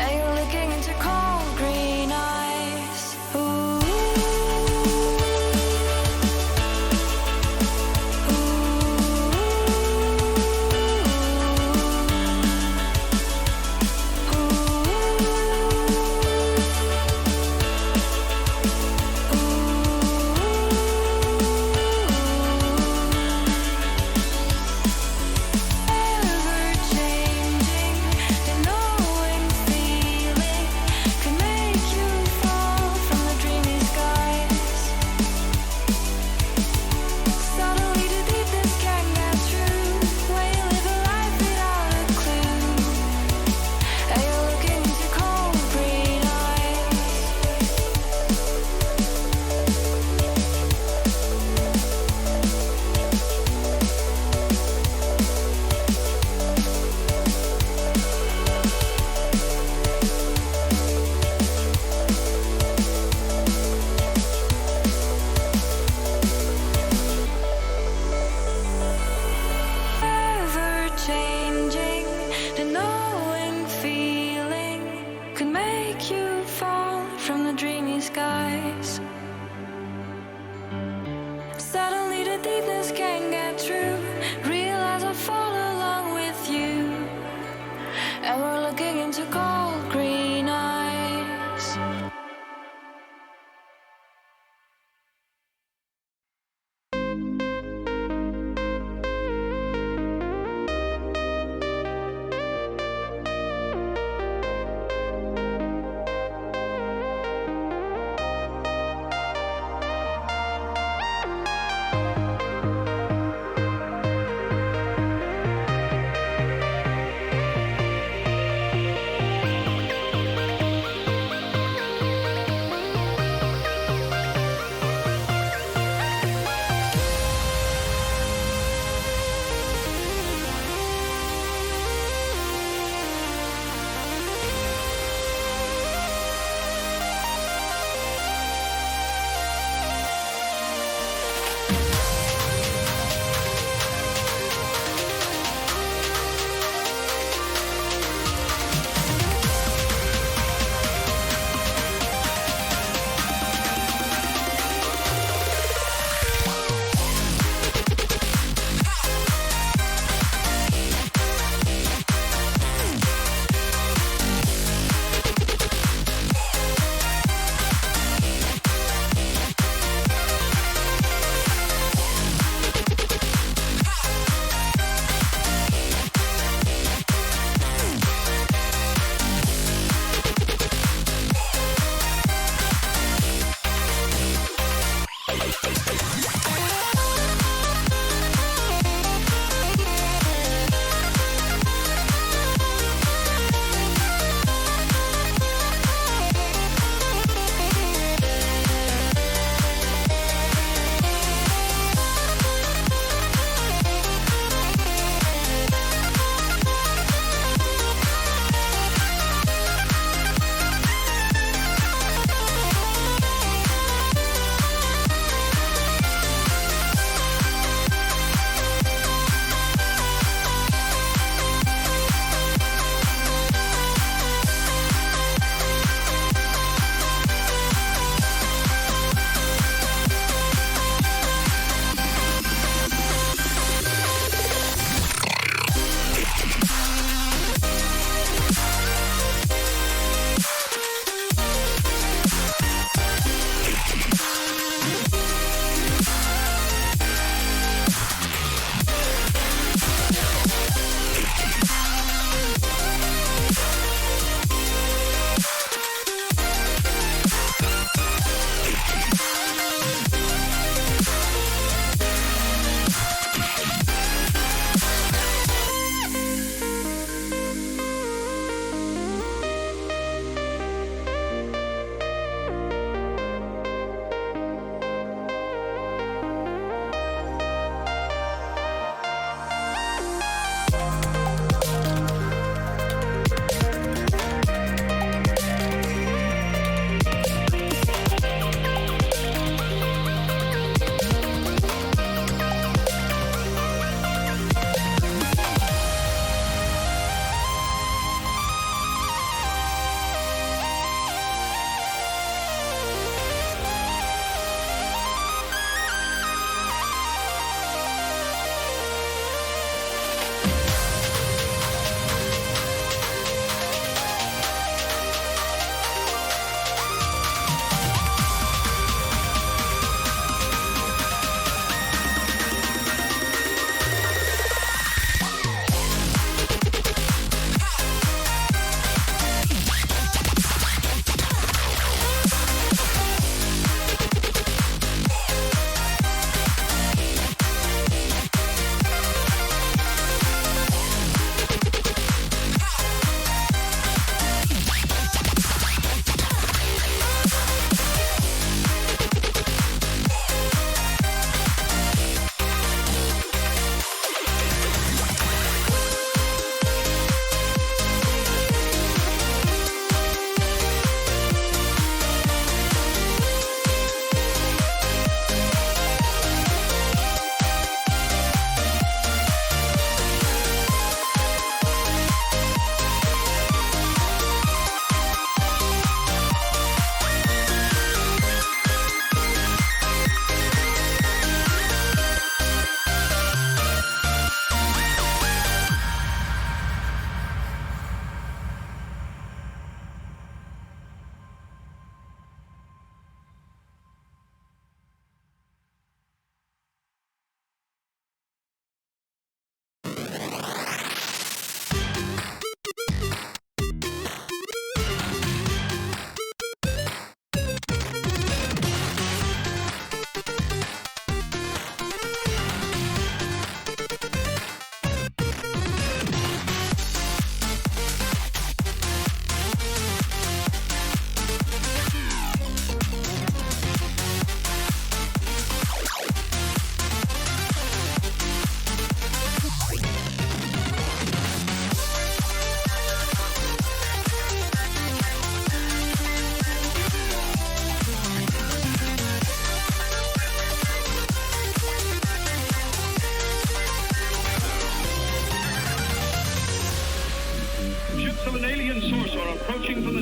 And you're looking into cold green eyes. Ooh. Suddenly the deepness can't get through. Realize I fall along with you, and we're looking into cold green eyes.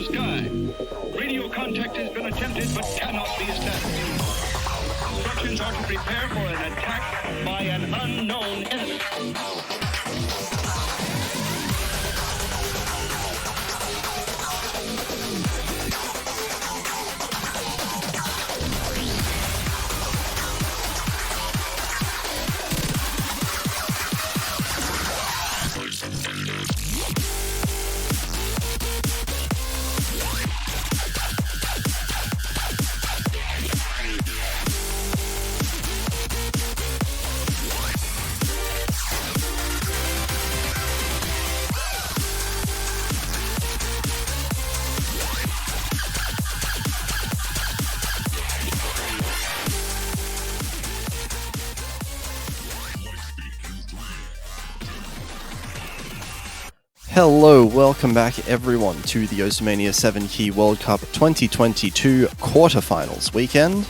sky. Radio contact has been attempted but cannot be established. Instructions are to prepare for an attack by an unknown enemy. Hello, welcome back everyone to the Mania 7 Key World Cup 2022 Quarterfinals weekend.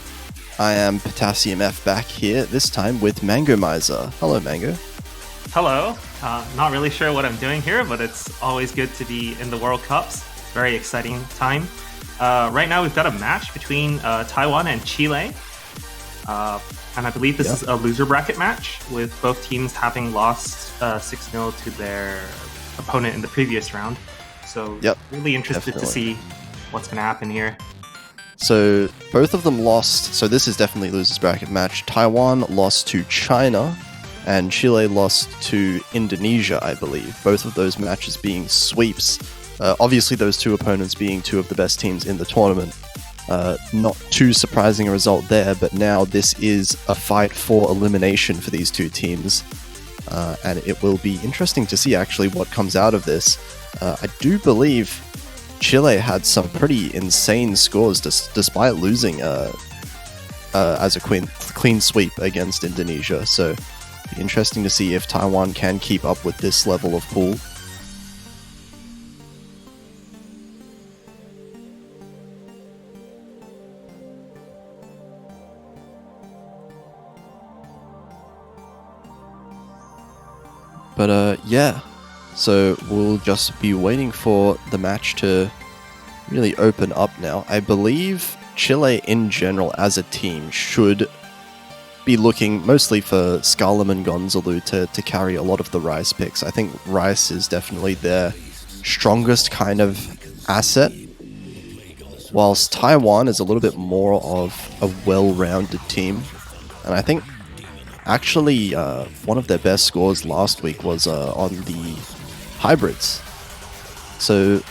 I am Potassium F back here, this time with Mango Miser. Hello, Mango. Hello. Not really sure what I'm doing here, but it's always good to be in the World Cups. Very exciting time. Right now we've got a match between Taiwan and Chile. And I believe this is a loser bracket match, with both teams having lost 6-0 to their opponent in the previous round. So really interested to see what's going to happen here. So both of them lost, so this is definitely losers bracket match. Taiwan lost to China and Chile lost to Indonesia, I believe. Both of those matches being sweeps. Obviously those two opponents being two of the best teams in the tournament. Not too surprising a result there, but now this is a fight for elimination for these two teams. And it will be interesting to see actually what comes out of this. I do believe Chile had some pretty insane scores despite losing as a clean sweep against Indonesia. So it'll be interesting to see if Taiwan can keep up with this level of pool. But yeah, so we'll just be waiting for the match to really open up now. I believe Chile in general as a team should be looking mostly for Scarlam and Gonzalo to carry a lot of the Rice picks. I think Rice is definitely their strongest kind of asset, whilst Taiwan is a little bit more of a well-rounded team. And I think actually, one of their best scores last week was on the hybrids. So,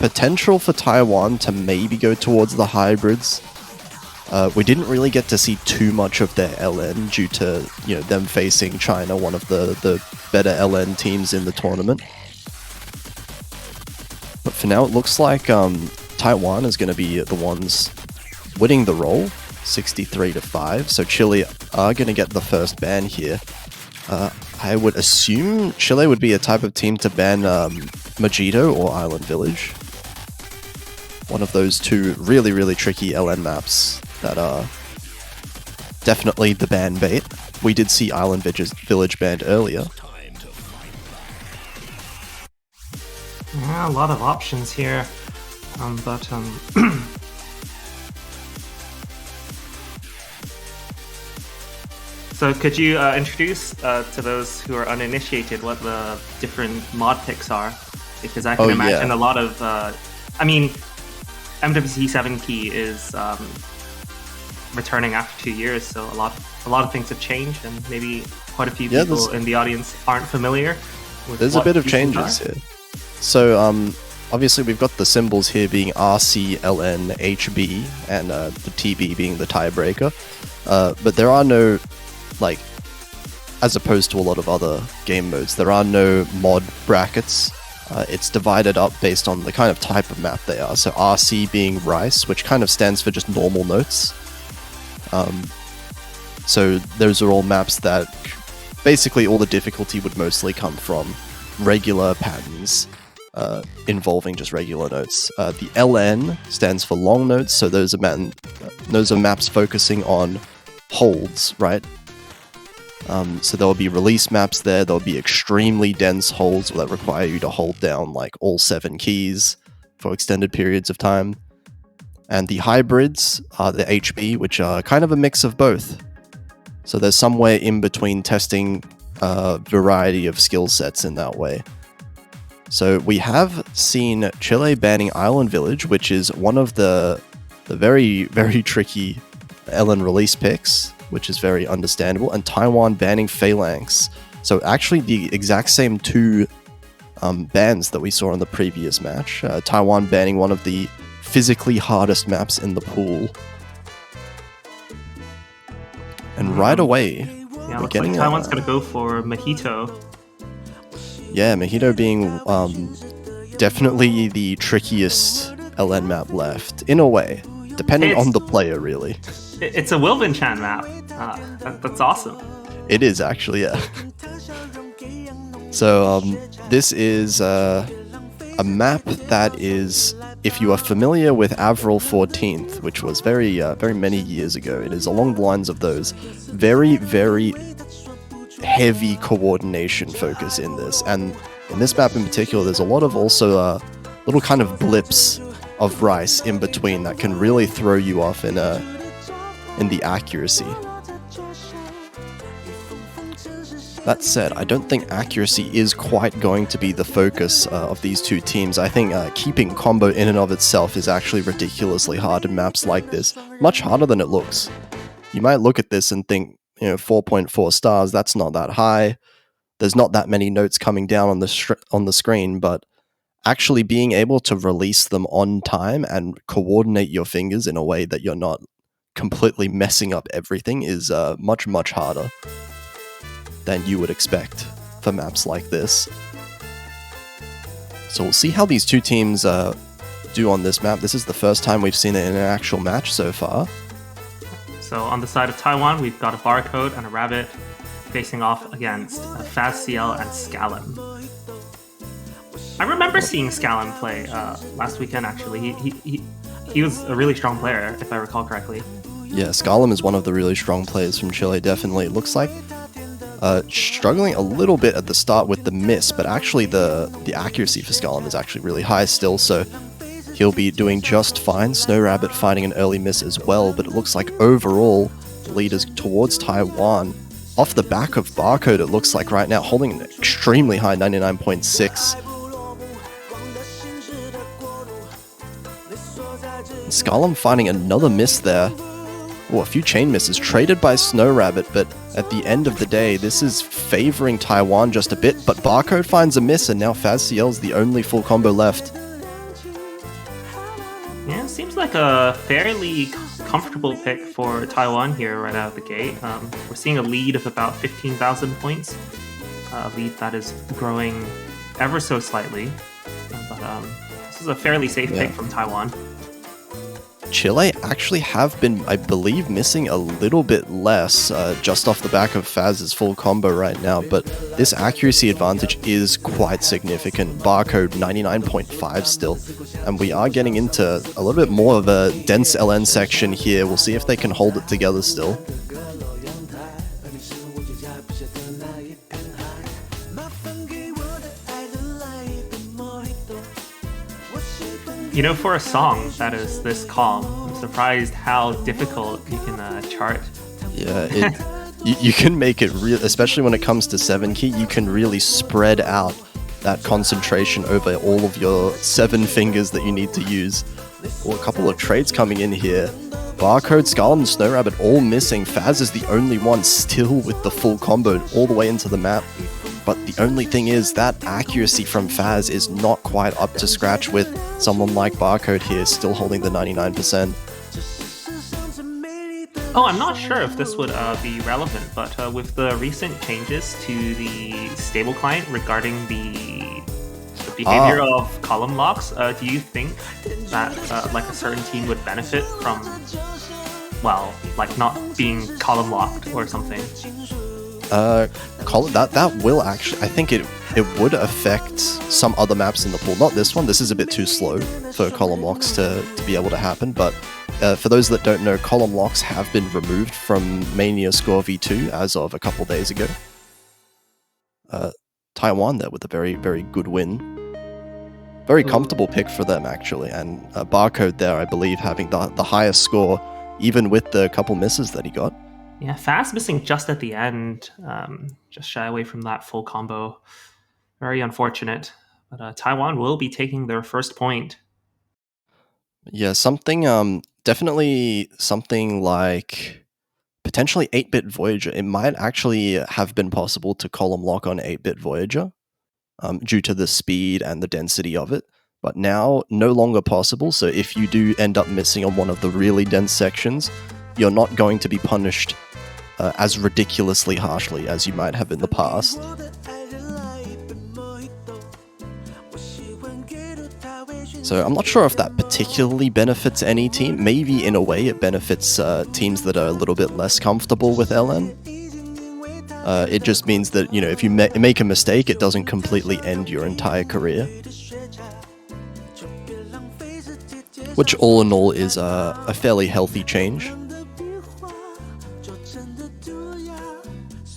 potential for Taiwan to maybe go towards the hybrids. We didn't really get to see too much of their LN due to them facing China, one of the better LN teams in the tournament. But for now, it looks like Taiwan is going to be the ones winning the roll. 63-5, so Chile are going to get the first ban here. I would assume Chile would be a type of team to ban Mojito or Island Village. One of those two really, really tricky LN maps that are definitely the ban bait. We did see Island Village banned earlier. Yeah, a lot of options here, but So could you introduce to those who are uninitiated what the different mod picks are? Because I can imagine a lot of... MWC 7 Key is returning after 2 years, so a lot of things have changed, and maybe quite a few people in the audience aren't familiar with There's a bit of changes here. So obviously we've got the symbols here being RC, LN, HB, and the TB being the tiebreaker. But there are no... as opposed to a lot of other game modes, there are no mod brackets. It's divided up based on the kind of type of map they are. So RC being Rice, which kind of stands for just normal notes. So those are all maps that basically all the difficulty would mostly come from regular patterns involving just regular notes. The LN stands for long notes, so those are maps focusing on holds, right? So there will be release maps there, there'll be extremely dense holds that require you to hold down all 7 keys for extended periods of time. And the hybrids are the HB, which are kind of a mix of both. So there's somewhere in between testing a variety of skill sets in that way. So we have seen Chile banning Island Village, which is one of the very, very tricky LN release picks, which is very understandable, and Taiwan banning Phalanx. So actually the exact same two bans that we saw in the previous match. Taiwan banning one of the physically hardest maps in the pool. And right away, yeah, looks like Taiwan's going to go for Mojito. Yeah, Mojito being definitely the trickiest LN map left, in a way, depending on the player, really. It's a Wilvenchan map. That's awesome. It is, actually, yeah. So, this is a map that is, if you are familiar with Avril 14th, which was very many years ago, it is along the lines of those. Very, very heavy coordination focus in this, and in this map in particular there's a lot of also little kind of blips of rice in between that can really throw you off in the accuracy. That said, I don't think accuracy is quite going to be the focus of these two teams. I think keeping combo in and of itself is actually ridiculously hard in maps like this, much harder than it looks. You might look at this and think, 4.4 stars, that's not that high. There's not that many notes coming down on the screen, but actually being able to release them on time and coordinate your fingers in a way that you're not completely messing up everything is much, much harder than you would expect for maps like this. So we'll see how these two teams do on this map. This is the first time we've seen it in an actual match so far. So on the side of Taiwan, we've got a Barcode and a Rabbit facing off against Fazciel and Scallum. I remember seeing Scallum play last weekend, actually. He was a really strong player, if I recall correctly. Yeah, Scallum is one of the really strong players from Chile, definitely. It looks like struggling a little bit at the start with the miss, but actually the accuracy for Scallum is actually really high still, so he'll be doing just fine. Snow Rabbit finding an early miss as well, but it looks like overall the lead is towards Taiwan. Off the back of Barcode, it looks like right now, holding an extremely high 99.6. Scallum finding another miss there. Oh, a few chain misses traded by Snow Rabbit, but at the end of the day, this is favoring Taiwan just a bit, but Barcode finds a miss, and now Fazciel's the only full combo left. Yeah, seems like a fairly comfortable pick for Taiwan here right out of the gate. We're seeing a lead of about 15,000 points. A lead that is growing ever so slightly. But this is a fairly safe pick from Taiwan. Chile actually have been, I believe, missing a little bit less just off the back of Faz's full combo right now, but this accuracy advantage is quite significant. Barcode 99.5 still, and we are getting into a little bit more of a dense LN section here. We'll see if they can hold it together still. For a song that is this calm, I'm surprised how difficult you can chart. Yeah, you can make it real, especially when it comes to 7 key, you can really spread out that concentration over all of your 7 fingers that you need to use. Well, a couple of trades coming in here. Barcode, Scallum, and Snow Rabbit all missing. Faz is the only one still with the full combo all the way into the map. But the only thing is that accuracy from Faz is not quite up to scratch with someone like Barcode here still holding the 99%. Oh, I'm not sure if this would be relevant, but with the recent changes to the stable client regarding the behavior of column locks, do you think that like a certain team would benefit from, well, like not being column locked or something? That will actually, I think it would affect some other maps in the pool. Not this one. This is a bit too slow for column locks to be able to happen. But for those that don't know, column locks have been removed from Mania Score V2 as of a couple days ago. Taiwan there with a very, very good win. very comfortable pick for them, actually. And Barcode there, I believe, having the highest score, even with the couple misses that he got. Yeah, Fast missing just at the end, just shy away from that full combo. Very unfortunate. But Taiwan will be taking their first point. Yeah, definitely something like potentially 8-bit Voyager. It might actually have been possible to column lock on 8-bit Voyager due to the speed and the density of it. But now, no longer possible, so if you do end up missing on one of the really dense sections, you're not going to be punished as ridiculously harshly as you might have in the past. So I'm not sure if that particularly benefits any team. Maybe in a way it benefits teams that are a little bit less comfortable with LN. It just means that, you know, if you make a mistake, it doesn't completely end your entire career. Which all in all is a fairly healthy change.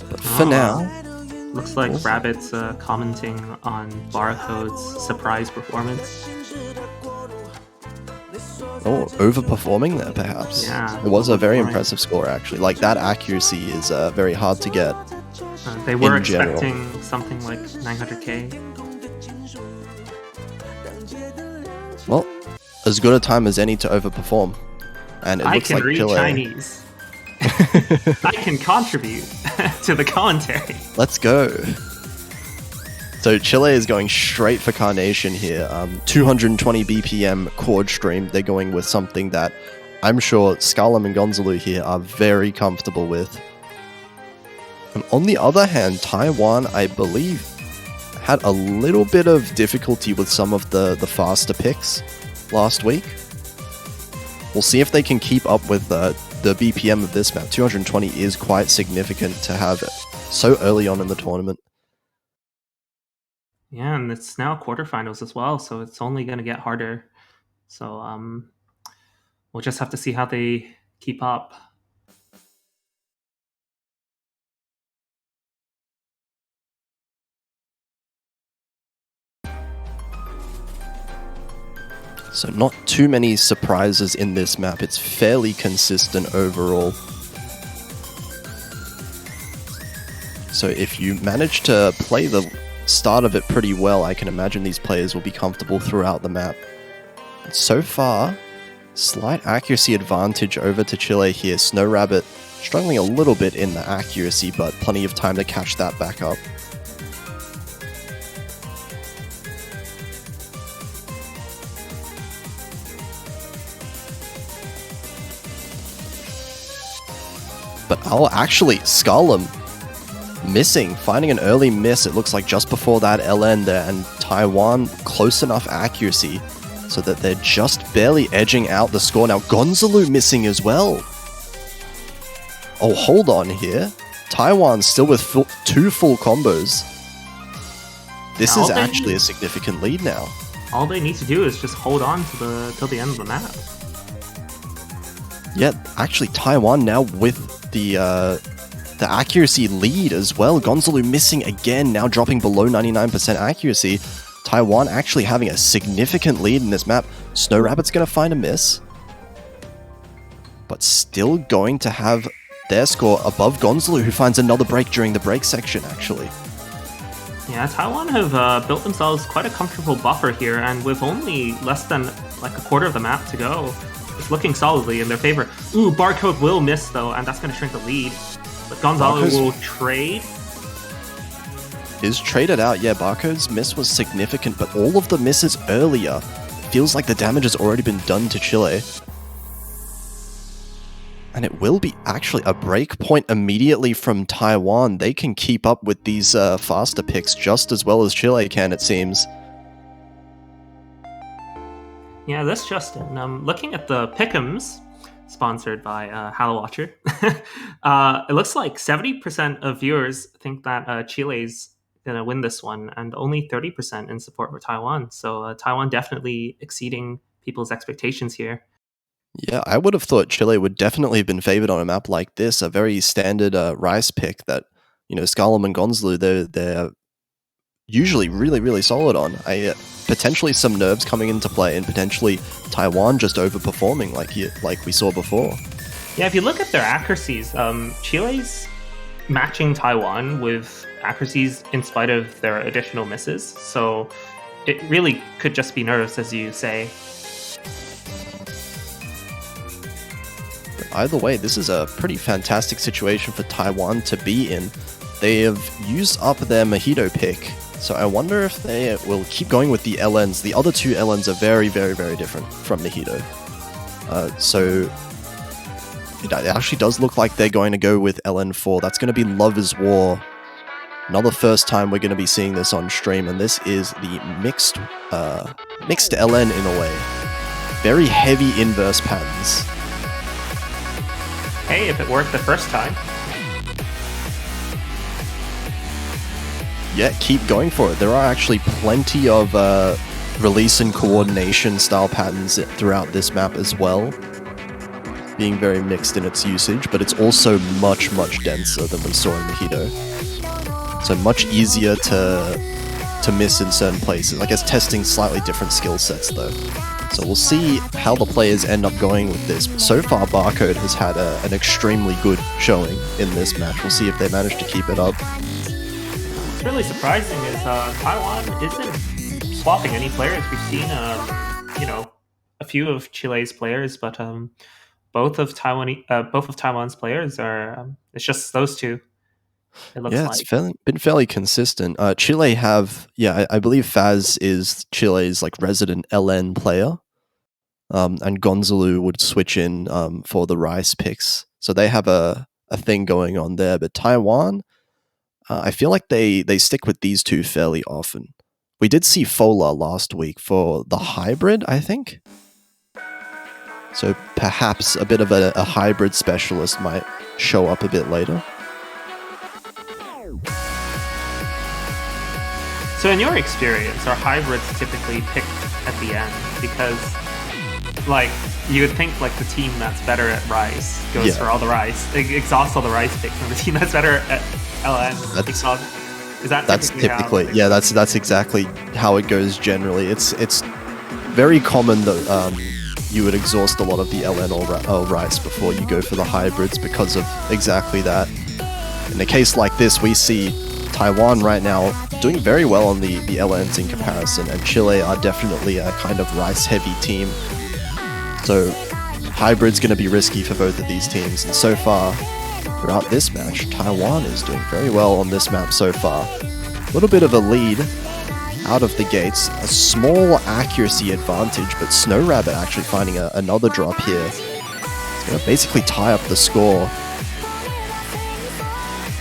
But for now... Looks like Rabbit's commenting on Barcode's surprise performance. Oh, overperforming there, perhaps. Yeah. It was a very impressive score, actually. Like, that accuracy is very hard to get. They were expecting something like 900k. Well, as good a time as any to overperform. And it looks like read Chile. Chinese. I can contribute to the commentary. Let's go. So Chile is going straight for Carnation here. 220 BPM chord stream. They're going with something that I'm sure Scarlum and Gonzalo here are very comfortable with. And on the other hand, Taiwan, I believe, had a little bit of difficulty with some of the faster picks last week. We'll see if they can keep up with the BPM of this map. 220 is quite significant to have so early on in the tournament. Yeah, and it's now quarterfinals as well, so it's only going to get harder. So we'll just have to see how they keep up. So not too many surprises in this map. It's fairly consistent overall. So if you manage to play the start of it pretty well, I can imagine these players will be comfortable throughout the map. And so far, slight accuracy advantage over to Chile here. Snow Rabbit struggling a little bit in the accuracy, but plenty of time to catch that back up. But actually, Scarlum missing, finding an early miss, it looks like just before that LN there, and Taiwan close enough accuracy so that they're just barely edging out the score. Now Gonzalo missing as well. Oh, hold on here. Taiwan still with two full combos. This is actually a significant lead now. All they need to do is just hold on till the end of the map. Yeah, actually Taiwan now with the accuracy lead as well. Gonzalo missing again, now dropping below 99% accuracy. Taiwan actually having a significant lead in this map. Snow Rabbit's going to find a miss, but still going to have their score above Gonzalo, who finds another break during the break section, actually. Yeah, Taiwan have built themselves quite a comfortable buffer here, and with only less than like a quarter of the map to go, it's looking solidly in their favor. Ooh, Barcode will miss though, and that's going to shrink the lead. But Gonzalo will trade. Is traded out. Yeah, Barcode's miss was significant, but all of the misses earlier, feels like the damage has already been done to Chile. And it will be actually a break point immediately from Taiwan. They can keep up with these faster picks just as well as Chile can, it seems. Yeah, that's Justin. Looking at the pick'ems, sponsored by HaloWatcher, it looks like 70% of viewers think that Chile's going to win this one, and only 30% in support for Taiwan. So Taiwan definitely exceeding people's expectations here. Yeah, I would have thought Chile would definitely have been favored on a map like this, a very standard Rice pick that, you know, Scarlum and Gonzalo, they're usually really, really solid on. Potentially some nerves coming into play, and potentially Taiwan just overperforming like we saw before. Yeah, if you look at their accuracies, Chile's matching Taiwan with accuracies in spite of their additional misses. So it really could just be nerves, as you say. Either way, this is a pretty fantastic situation for Taiwan to be in. They have used up their Mojito pick, so I wonder if they will keep going with the LNs. The other two LNs are very, very, very different from Mojito. So it actually does look like they're going to go with LN4. That's going to be Love is War. Another first time we're going to be seeing this on stream, and this is the mixed LN in a way. Very heavy inverse patterns. Hey, if it worked the first time. Yeah, keep going for it. There are actually plenty of release and coordination style patterns throughout this map as well, being very mixed in its usage, but it's also much, much denser than we saw in Mojito. So much easier to miss in certain places. I guess testing slightly different skill sets though. So we'll see how the players end up going with this. But so far, Barcode has had an extremely good showing in this match. We'll see if they manage to keep it up. What's really surprising is Taiwan isn't swapping any players. We've seen, a few of Chile's players, but both of Taiwan's players are. It's just those two. It looks like. It's been fairly consistent. Chile have, I believe Faz is Chile's like resident LN player, and Gonzalo would switch in for the Rice picks. So they have a thing going on there. But Taiwan, I feel like they stick with these two fairly often. We did see Fola last week for the hybrid, I think. So perhaps a bit of a hybrid specialist might show up a bit later. So in your experience, are hybrids typically picked at the end? Because, like, you would think like the team that's better at Rice goes for all the Rice, exhausts all the Rice picks, and the team that's better at LN that's exactly how it goes generally. It's very common that you would exhaust a lot of the LN or Rice before you go for the hybrids because of exactly that. In a case like this, we see Taiwan right now doing very well on the LNs in comparison, and Chile are definitely a kind of Rice-heavy team. So hybrid's going to be risky for both of these teams, and so far, throughout this match, Taiwan is doing very well on this map so far. A little bit of a lead out of the gates, a small accuracy advantage, but Snow Rabbit actually finding another drop here. It's going to basically tie up the score.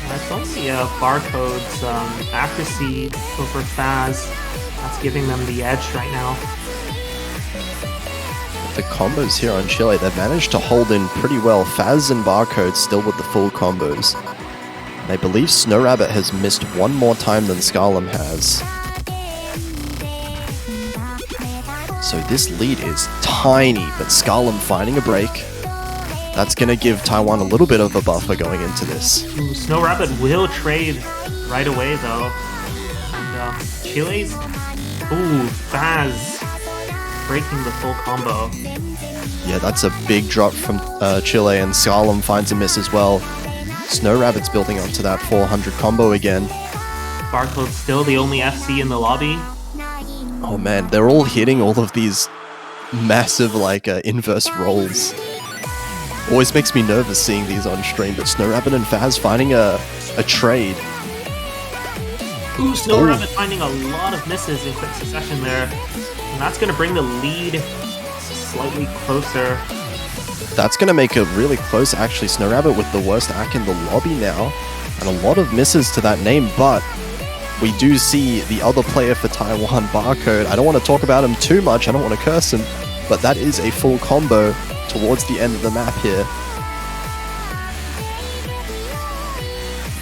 It's only Barcode's accuracy over Faz that's giving them the edge right now. The combos here on Chile, they've managed to hold in pretty well. Faz and Barcode still with the full combos. And I believe Snow Rabbit has missed one more time than Scarlum has. So this lead is tiny, but Scarlum finding a break. That's going to give Taiwan a little bit of a buffer going into this. Ooh, Snow Rabbit will trade right away, though. And Chile's... Ooh, Faz breaking the full combo. Yeah, that's a big drop from Chile, and Scarlum finds a miss as well. Snow Rabbit's building onto that 400 combo again. Barcode's still the only FC in the lobby. Oh man, they're all hitting all of these massive inverse rolls. Always makes me nervous seeing these on stream, but Snow Rabbit and Faz finding a trade. Ooh, Snow Rabbit finding a lot of misses in quick succession there. And that's going to bring the lead slightly closer. That's going to make it really close, actually. Snow Rabbit with the worst act in the lobby now. And a lot of misses to that name, but we do see the other player for Taiwan, Barcode. I don't want to talk about him too much, I don't want to curse him, but that is a full combo towards the end of the map here.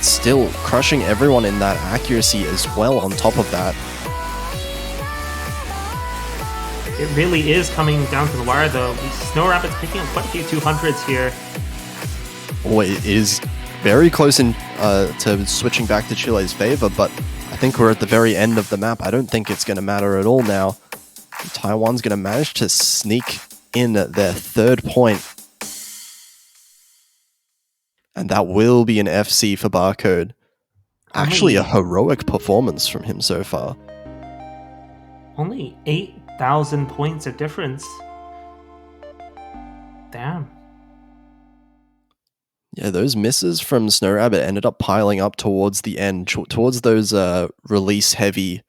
Still crushing everyone in that accuracy as well on top of that. It really is coming down to the wire though. Snow Rabbit's picking up quite a few 200s here. Oh, it is very close to switching back to Chile's favor, but I think we're at the very end of the map. I don't think it's going to matter at all now. Taiwan's going to manage to sneak in their 3rd point. And that will be an FC for Barcode. Actually, a heroic performance from him so far. Only 8,000 points of difference. Damn. Yeah, those misses from Snow Rabbit ended up piling up towards the end, towards those release-heavy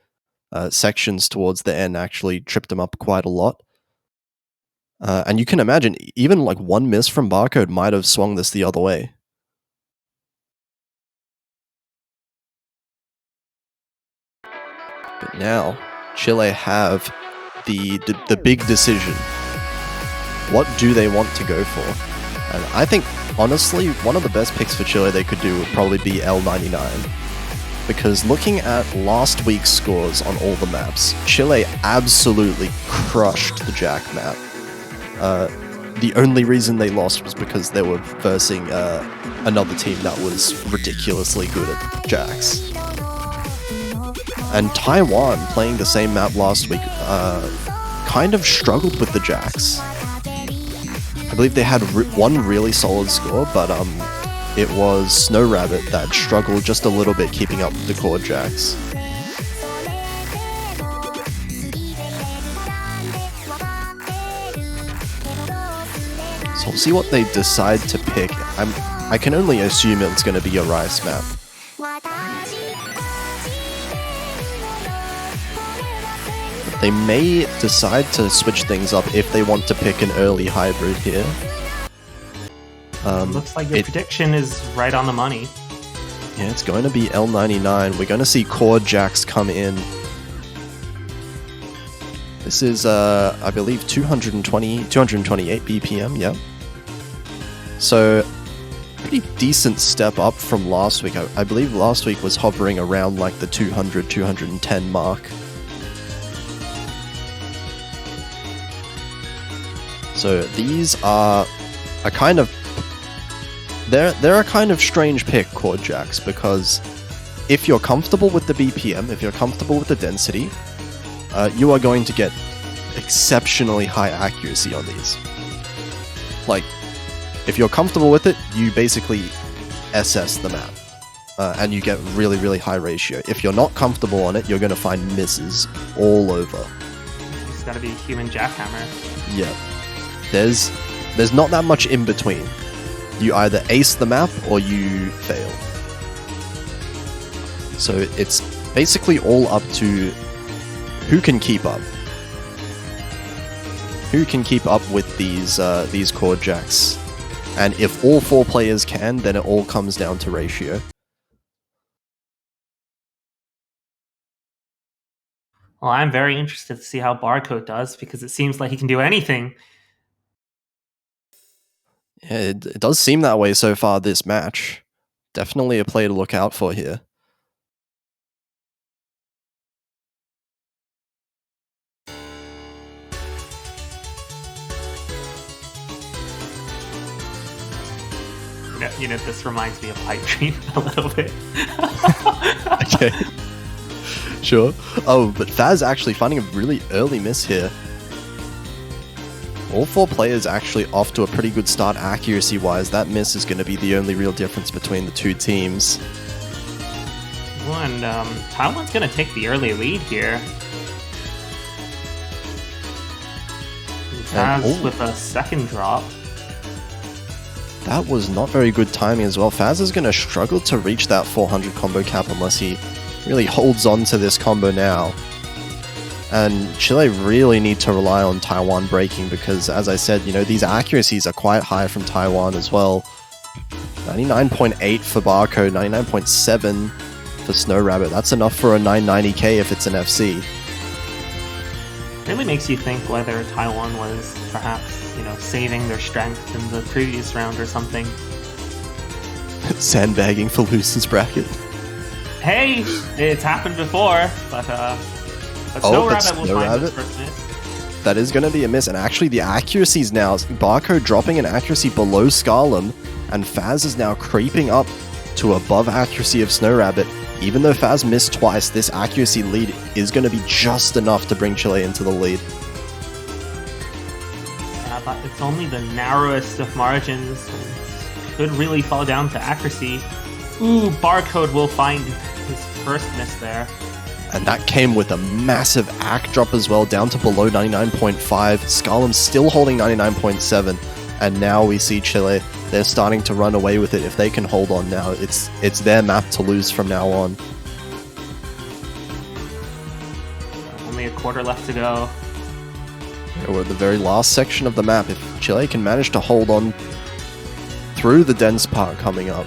sections towards the end. Actually tripped him up quite a lot. And you can imagine, even like one miss from Barcode might have swung this the other way. But now, Chile have the big decision. What do they want to go for? And I think, honestly, one of the best picks for Chile they could do would probably be L99. Because looking at last week's scores on all the maps, Chile absolutely crushed the Jack map. The only reason they lost was because they were versing another team that was ridiculously good at Jacks. And Taiwan, playing the same map last week, kind of struggled with the Jacks. I believe they had one really solid score, but it was Snow Rabbit that struggled just a little bit keeping up with the core Jacks. So we'll see what they decide to pick. I can only assume it's going to be a Rice map. They may decide to switch things up if they want to pick an early hybrid here. Looks like your prediction is right on the money. Yeah, it's going to be L99. We're going to see core Jacks come in. This is, I believe, 228 BPM, yeah. So, pretty decent step up from last week. I believe last week was hovering around like the 200, 210 mark. So these are a kind of... They're a kind of strange pick, Core Jacks, because if you're comfortable with the BPM, if you're comfortable with the density, you are going to get exceptionally high accuracy on these. Like, if you're comfortable with it, you basically SS the map, and you get really, really high ratio. If you're not comfortable on it, you're going to find misses all over. It's got to be a human jackhammer. Yeah. There's not that much in between. You either ace the map or you fail. So it's basically all up to who can keep up. Who can keep up with these core Jacks. And if all 4 players can, then it all comes down to ratio. Well, I'm very interested to see how Barcode does, because it seems like he can do anything. Yeah, it does seem that way so far this match. Definitely a play to look out for here. You know, this reminds me of Pipe Dream a little bit. Okay. Sure. Oh, but Faz actually finding a really early miss here. All 4 players actually off to a pretty good start accuracy-wise. That miss is going to be the only real difference between the 2 teams. Well, and Taiwan's going to take the early lead here. Faz with a second drop. That was not very good timing as well. Faz is going to struggle to reach that 400 combo cap unless he really holds on to this combo now. And Chile really need to rely on Taiwan breaking because, as I said, you know, these accuracies are quite high from Taiwan as well. 99.8 for Barcode, 99.7 for Snow Rabbit. That's enough for a 990k if it's an FC. Really makes you think whether Taiwan was perhaps, you know, saving their strength in the previous round or something. Sandbagging for losers bracket. Hey, it's happened before, but Snow Rabbit will find this first miss. That is going to be a miss, and actually the accuracies now, Barcode dropping an accuracy below Scarlum, and Faz is now creeping up to above accuracy of Snow Rabbit. Even though Faz missed twice, this accuracy lead is going to be just enough to bring Chile into the lead. Yeah, but it's only the narrowest of margins. And could really fall down to accuracy. Ooh, Barcode will find his first miss there. And that came with a massive ACK drop as well, down to below 99.5. Scarlem's still holding 99.7. And now we see Chile. They're starting to run away with it. If they can hold on now, it's their map to lose from now on. Only a quarter left to go. Yeah, we're at the very last section of the map. If Chile can manage to hold on through the dense part coming up.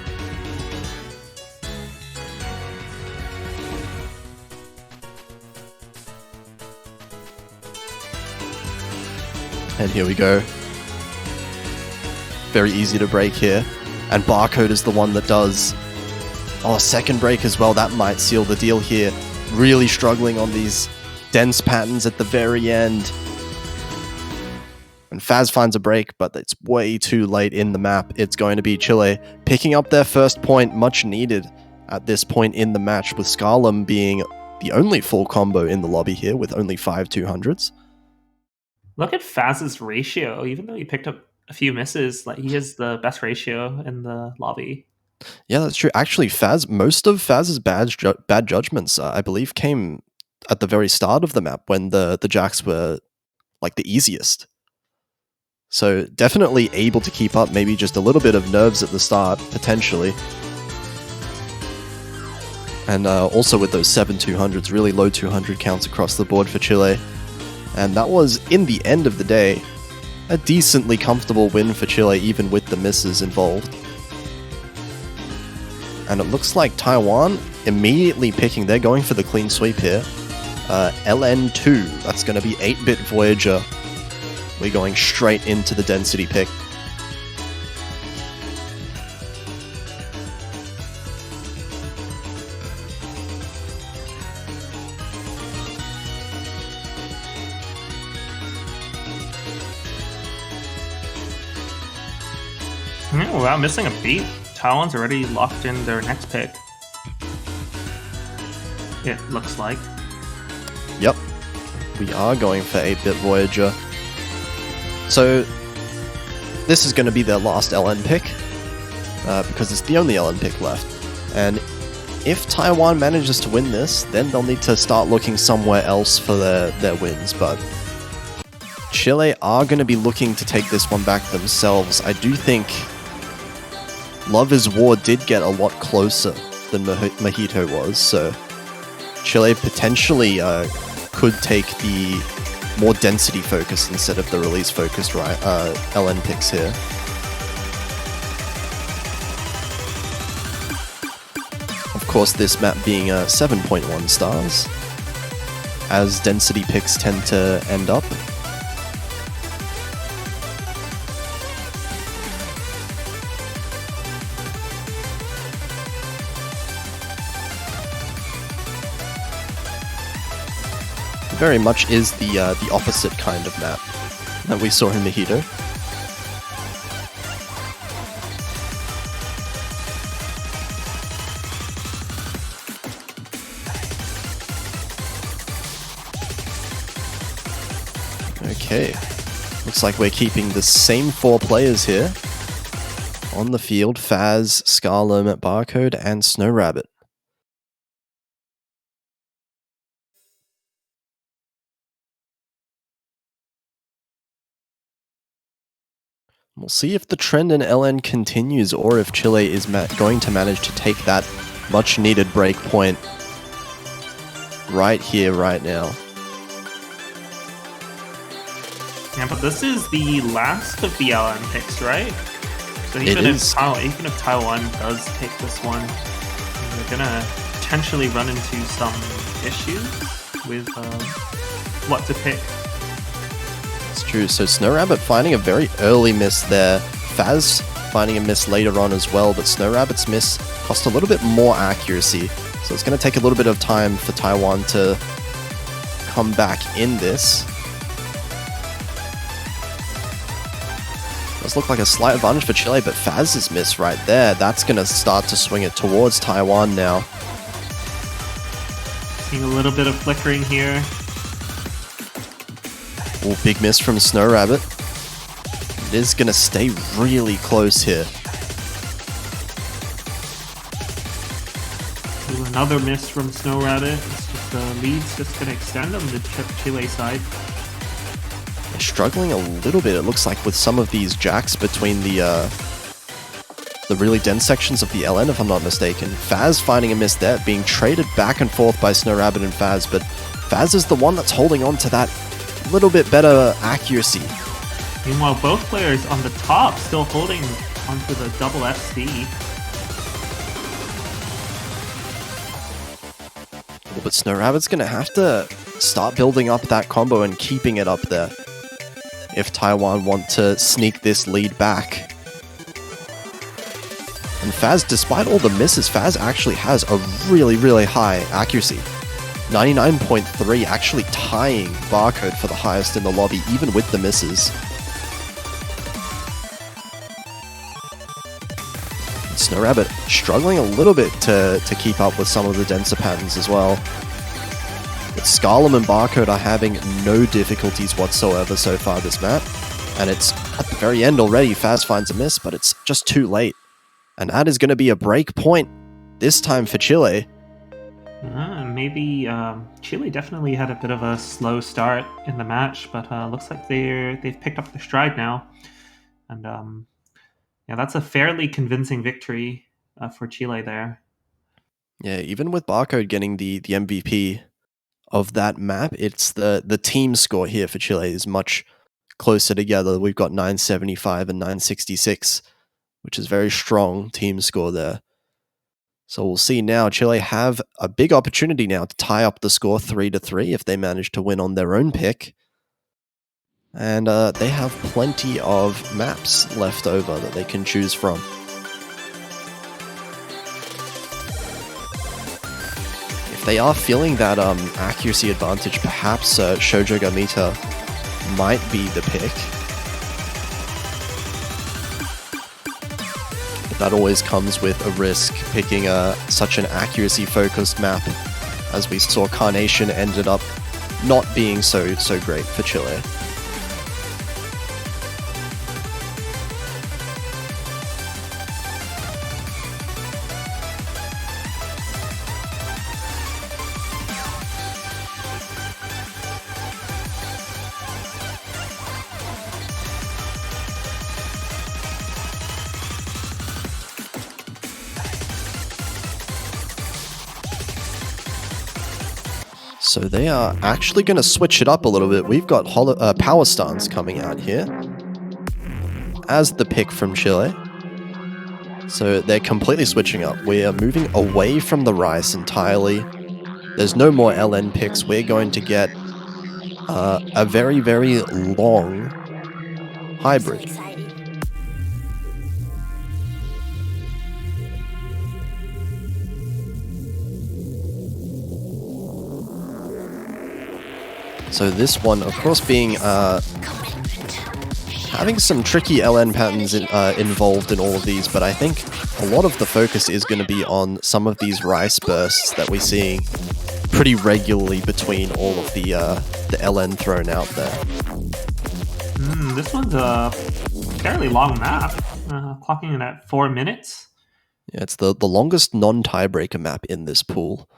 And here we go. Very easy to break here. And Barcode is the one that does. Oh, second break as well. That might seal the deal here. Really struggling on these dense patterns at the very end. And Faz finds a break, but it's way too late in the map. It's going to be Chile picking up their first point, much needed at this point in the match, with Scarlem being the only full combo in the lobby here with only 5 200s. Look at Faz's ratio. Even though he picked up a few misses, like he has the best ratio in the lobby. Yeah, that's true. Actually, most of Faz's bad judgments, I believe, came at the very start of the map when the jacks were like the easiest. So definitely able to keep up, maybe just a little bit of nerves at the start, potentially. And also with those 7 200s, really low 200 counts across the board for Chile. And that was, in the end of the day, a decently comfortable win for Chile, even with the misses involved. And it looks like Taiwan immediately picking, they're going for the clean sweep here. LN2, that's going to be 8-bit Voyager. We're going straight into the density pick. Without missing a beat, Taiwan's already locked in their next pick. It looks like. Yep. We are going for 8-bit Voyager. So, this is going to be their last LN pick, because it's the only LN pick left. And if Taiwan manages to win this, then they'll need to start looking somewhere else for their wins, but Chile are going to be looking to take this one back themselves. I do think Love is War did get a lot closer than Mojito was, so Chile potentially could take the more density focused instead of the release focused LN picks here. Of course, this map being 7.1 stars, as density picks tend to end up. Very much is the opposite kind of map that we saw in Mojito. Okay, looks like we're keeping the same 4 players here on the field: Faz, Scarlem, Barcode, and Snow Rabbit. We'll see if the trend in LN continues, or if Chile is going to manage to take that much-needed break point right here, right now. Yeah, but this is the last of the LN picks, right? So even if Taiwan does take this one, they're gonna potentially run into some issues with what to pick. True. So Snow Rabbit finding a very early miss there. Faz finding a miss later on as well, but Snow Rabbit's miss cost a little bit more accuracy. So it's going to take a little bit of time for Taiwan to come back in this. Does look like a slight advantage for Chile, but Faz's miss right there, that's going to start to swing it towards Taiwan now. Seeing a little bit of flickering here. Oh, big miss from Snow Rabbit. It is going to stay really close here. Ooh, another miss from Snow Rabbit. It's just the lead's just going to extend on the Chile side. They're struggling a little bit, it looks like, with some of these jacks between the really dense sections of the LN, if I'm not mistaken. Faz finding a miss there, being traded back and forth by Snow Rabbit and Faz, but Faz is the one that's holding on to that little bit better accuracy. Meanwhile, both players on the top still holding onto the double FC. Well, but Snow Rabbit's going to have to start building up that combo and keeping it up there if Taiwan want to sneak this lead back. And Faz, despite all the misses, Faz actually has a really, really high accuracy. 99.3, actually tying Barcode for the highest in the lobby, even with the misses. Snow Rabbit struggling a little bit to keep up with some of the denser patterns as well. But Scarlum and Barcode are having no difficulties whatsoever so far this map. And it's at the very end already, Faz finds a miss, but it's just too late. And that is going to be a break point, this time for Chile. Maybe Chile definitely had a bit of a slow start in the match, but looks like they've picked up their stride now. And yeah, that's a fairly convincing victory for Chile there. Yeah, even with Barcode getting the MVP of that map, it's the team score here for Chile is much closer together. We've got 975 and 966, which is very strong team score there. So we'll see now. Chile have a big opportunity now to tie up the score 3-3 if they manage to win on their own pick. And they have plenty of maps left over that they can choose from. If they are feeling that accuracy advantage, perhaps Shoujo Gamita might be the pick. That always comes with a risk, picking such an accuracy-focused map. As we saw, Carnation ended up not being so great for Chile. So they are actually going to switch it up a little bit. We've got Power Stance coming out here as the pick from Chile. So they're completely switching up. We are moving away from the Rice entirely. There's no more LN picks. We're going to get a very, very long hybrid. So this one, of course, being having some tricky LN patterns involved in all of these, but I think a lot of the focus is going to be on some of these Rice bursts that we're seeing pretty regularly between all of the LN thrown out there. This one's a fairly long map, clocking in at 4 minutes. Yeah, it's the longest non-tiebreaker map in this pool.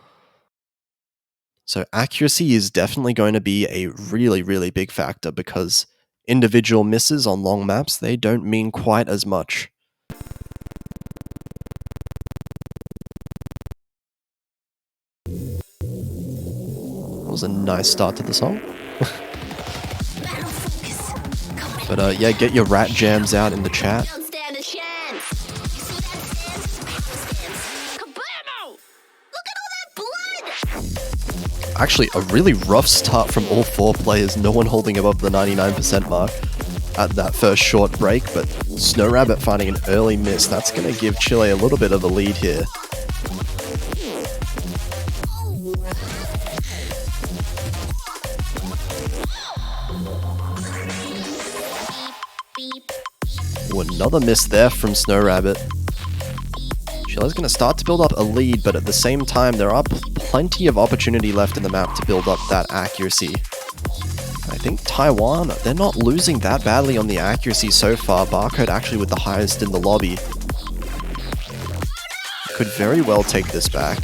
So accuracy is definitely going to be a really, really big factor because individual misses on long maps, they don't mean quite as much. That was a nice start to the song. But yeah, get your rat jams out in the chat. Actually, a really rough start from all four players, no one holding above the 99% mark at that first short break, but Snow Rabbit finding an early miss. That's going to give Chile a little bit of a lead here. Ooh, another miss there from Snow Rabbit. Chile's going to start to build up a lead, but at the same time, there are plenty of opportunity left in the map to build up that accuracy. I think Taiwan, they're not losing that badly on the accuracy so far. Barcode actually with the highest in the lobby. Could very well take this back.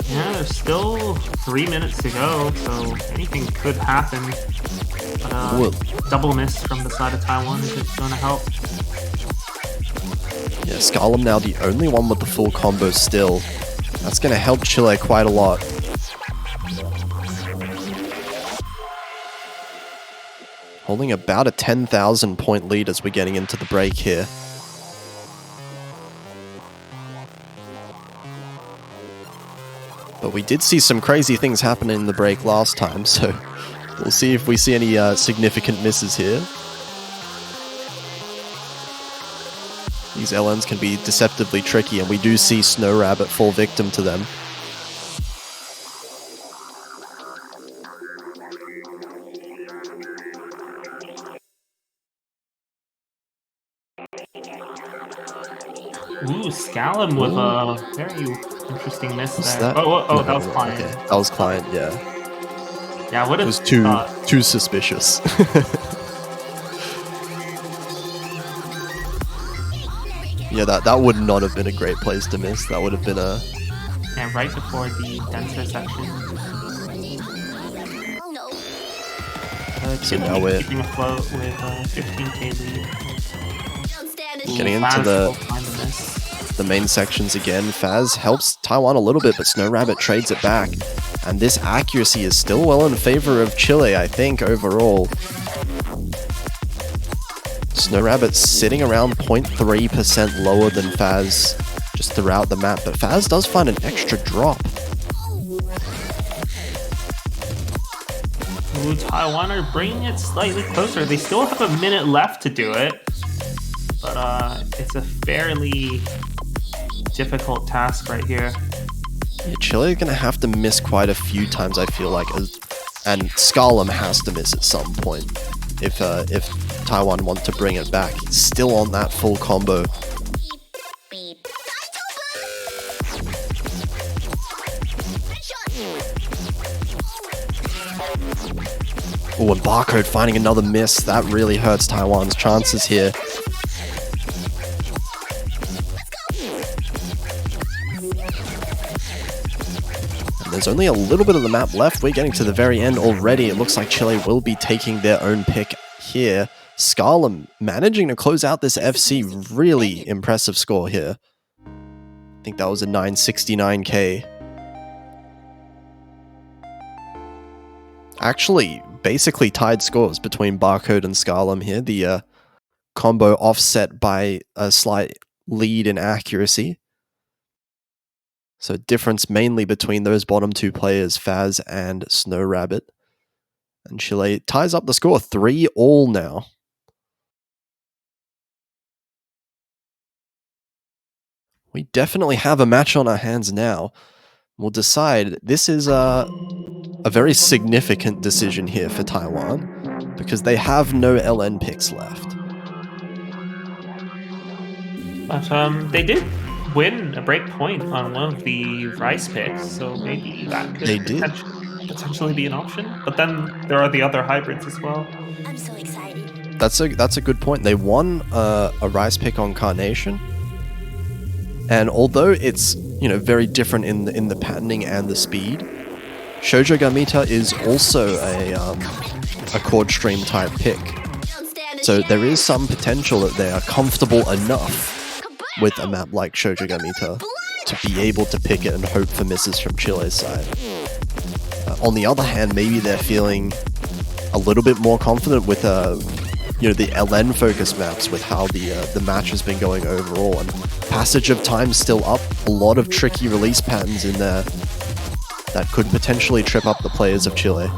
Yeah, there's still 3 minutes to go, so anything could happen. But double miss from the side of Taiwan is going to help. Yeah, Scarlum now the only one with the full combo still. That's going to help Chile quite a lot. Holding about a 10,000 point lead as we're getting into the break here. But we did see some crazy things happen in the break last time, so we'll see if we see any significant misses here. These LNs can be deceptively tricky, and we do see Snow Rabbit fall victim to them. Ooh, Scallum with a very interesting miss there. That? Oh, that was Client. Okay. That was Client, yeah. Yeah, what It was too suspicious. Yeah, that would not have been a great place to miss. That would have been a... And right before the denser section. So now we're keeping afloat with 15k lead. getting into the main sections again. Faz helps Taiwan a little bit, but Snow Rabbit trades it back. And this accuracy is still well in favor of Chile, I think, overall. Snow Rabbit's sitting around 0.3% lower than Faz just throughout the map, but Faz does find an extra drop. Ooh, Taiwan are bringing it slightly closer. They still have a minute left to do it, but it's a fairly difficult task right here. Yeah, Chile are going to have to miss quite a few times, I feel like, and Scarlum has to miss at some point if Taiwan want to bring it back. He's still on that full combo. Oh, and Barcode finding another miss. That really hurts Taiwan's chances here. And there's only a little bit of the map left. We're getting to the very end already. It looks like Chile will be taking their own pick here. Scarlum managing to close out this FC. Really impressive score here. I think that was a 969k. Actually, basically tied scores between Barcode and Scarlum here. The combo offset by a slight lead in accuracy. So difference mainly between those bottom two players, Faz and Snow Rabbit. And Chile ties up the score 3-all now. We definitely have a match on our hands now. We'll decide. This is a very significant decision here for Taiwan, because they have no LN picks left. But they did win a break point on one of the Rice picks, so maybe that could potentially be an option. But then there are the other hybrids as well. I'm so excited. That's a good point. They won a Rice pick on Carnation, and although it's very different in the patterning and the speed, Shoujo Gamita is also a chord stream type pick. So there is some potential that they are comfortable enough with a map like Shoujo Gamita to be able to pick it and hope for misses from Chile's side. On the other hand, maybe they're feeling a little bit more confident with the LN focus maps, with how the match has been going overall, and passage of time still up. A lot of tricky release patterns in there that could potentially trip up the players of Chile.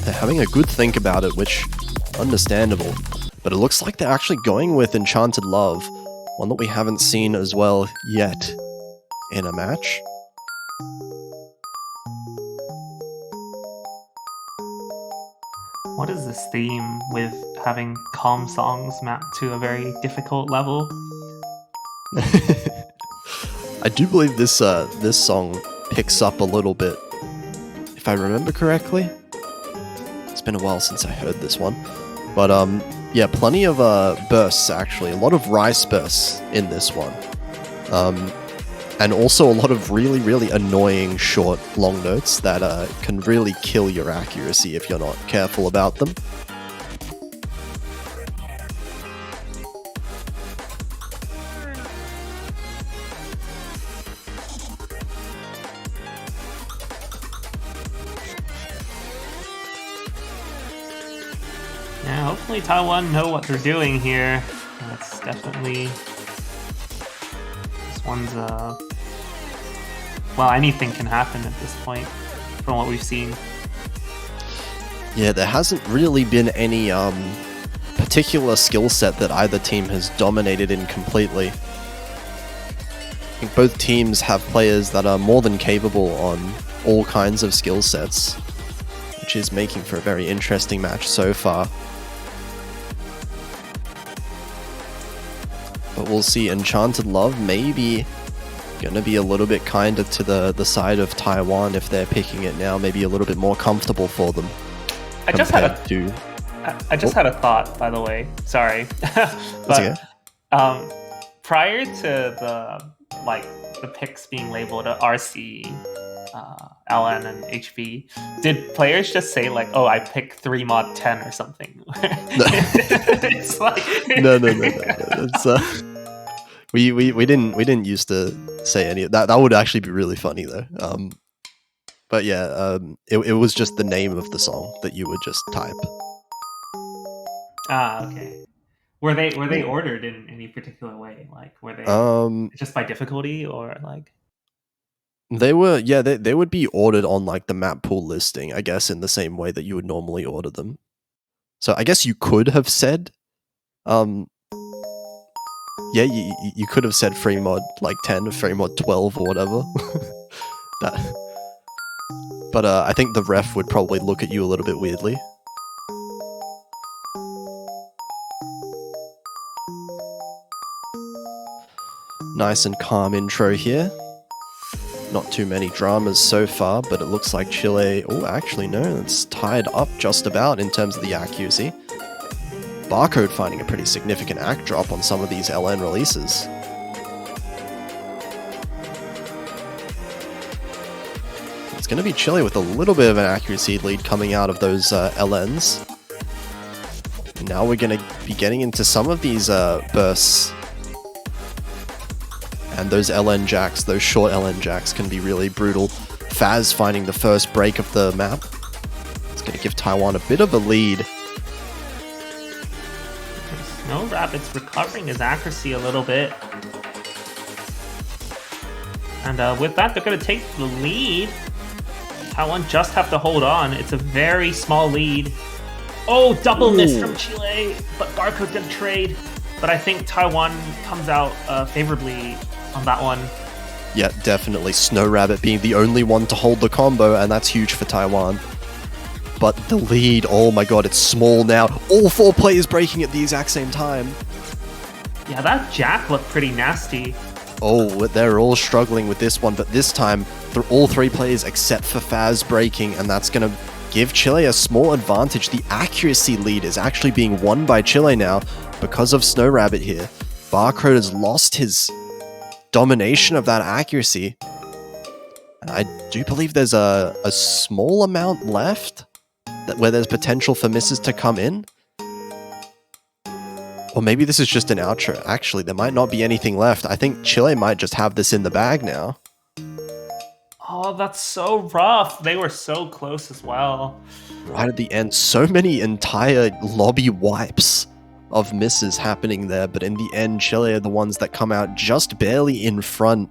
They're having a good think about it, which understandable. But it looks like they're actually going with Enchanted Love, one that we haven't seen as well yet in a match. What is this theme with having calm songs mapped to a very difficult level? I do believe this song picks up a little bit, if I remember correctly. It's been a while since I heard this one, but yeah, plenty of bursts actually. A lot of rice bursts in this one, and also a lot of really annoying short long notes that can really kill your accuracy if you're not careful about them. Yeah, hopefully Taiwan know what they're doing here. That's definitely... This one's, well, anything can happen at this point, from what we've seen. Yeah, there hasn't really been any particular skill set that either team has dominated in completely. I think both teams have players that are more than capable on all kinds of skill sets, which is making for a very interesting match so far. But we'll see. Enchanted Love maybe gonna be a little bit kinder to the side of Taiwan if they're picking it now, maybe a little bit more comfortable for them. I just had a thought, by the way. Sorry, but prior to the picks being labeled RC, LN, and HB, did players just say like, "Oh, I picked 3 mod 10" or something? It's like no. It's, we didn't used to say any of that. That would actually be really funny though. But yeah, it was just the name of the song that you would just type. Ah, okay. Were they ordered in any particular way? Like, were they just by difficulty or like? They were, yeah, they would be ordered on like the map pool listing, I guess, in the same way that you would normally order them. So I guess you could have said, yeah, you could have said free mod like 10 or free mod 12 or whatever. But I think the ref would probably look at you a little bit weirdly. Nice and calm intro here. Not too many dramas so far, but it looks like Chile... Oh, actually, no, it's tied up just about in terms of the accuracy. Barcode finding a pretty significant act drop on some of these LN releases. It's going to be Chile with a little bit of an accuracy lead coming out of those LNs. And now we're going to be getting into some of these bursts. And those LN jacks, those short LN jacks can be really brutal. Faz finding the first break of the map. It's going to give Taiwan a bit of a lead. Snow Rabbit's recovering his accuracy a little bit. And with that, they're going to take the lead. Taiwan just have to hold on. It's a very small lead. Oh, double miss from Chile, but Barcode didn't trade. But I think Taiwan comes out favorably on that one. Yeah, definitely. Snow Rabbit being the only one to hold the combo, and that's huge for Taiwan. But the lead, oh my god, it's small now. All 4 players breaking at the exact same time. Yeah, that Jack looked pretty nasty. Oh, they're all struggling with this one, but this time, all 3 players except for Faz breaking, and that's going to give Chile a small advantage. The accuracy lead is actually being won by Chile now because of Snow Rabbit here. Barcode has lost his domination of that accuracy. I do believe there's a small amount left where there's potential for misses to come in. Or maybe this is just an outro. Actually, there might not be anything left. I think Chile might just have this in the bag now. Oh, that's so rough. They were so close as well. Right at the end, so many entire lobby wipes of misses happening there, but in the end, Chile are the ones that come out just barely in front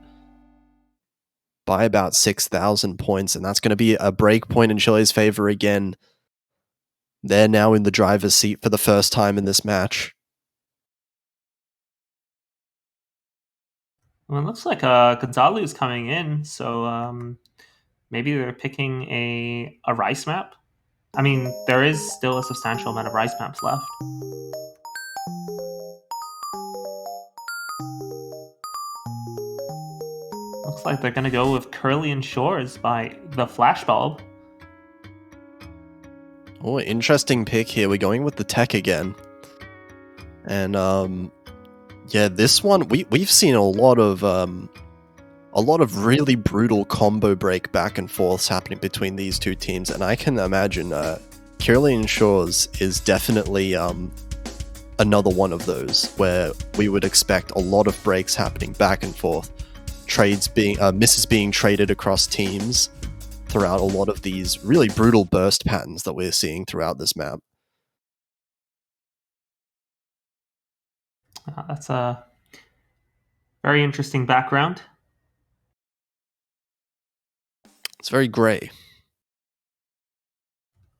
by about 6,000 points, and that's going to be a break point in Chile's favor again. They're now in the driver's seat for the first time in this match. Well, it looks like Gonzalo's coming in, so maybe they're picking a rice map. I mean, there is still a substantial amount of rice maps left. Looks like they're gonna go with Curlian Shores by the Flashbulb. Oh, interesting pick here. We're going with the tech again. And yeah, this one we've seen a lot of really brutal combo break back and forths happening between these two teams, and I can imagine Curlian Shores is definitely another one of those where we would expect a lot of breaks happening back and forth, trades being misses being traded across teams throughout a lot of these really brutal burst patterns that we're seeing throughout this map. That's a very interesting background. It's very grey.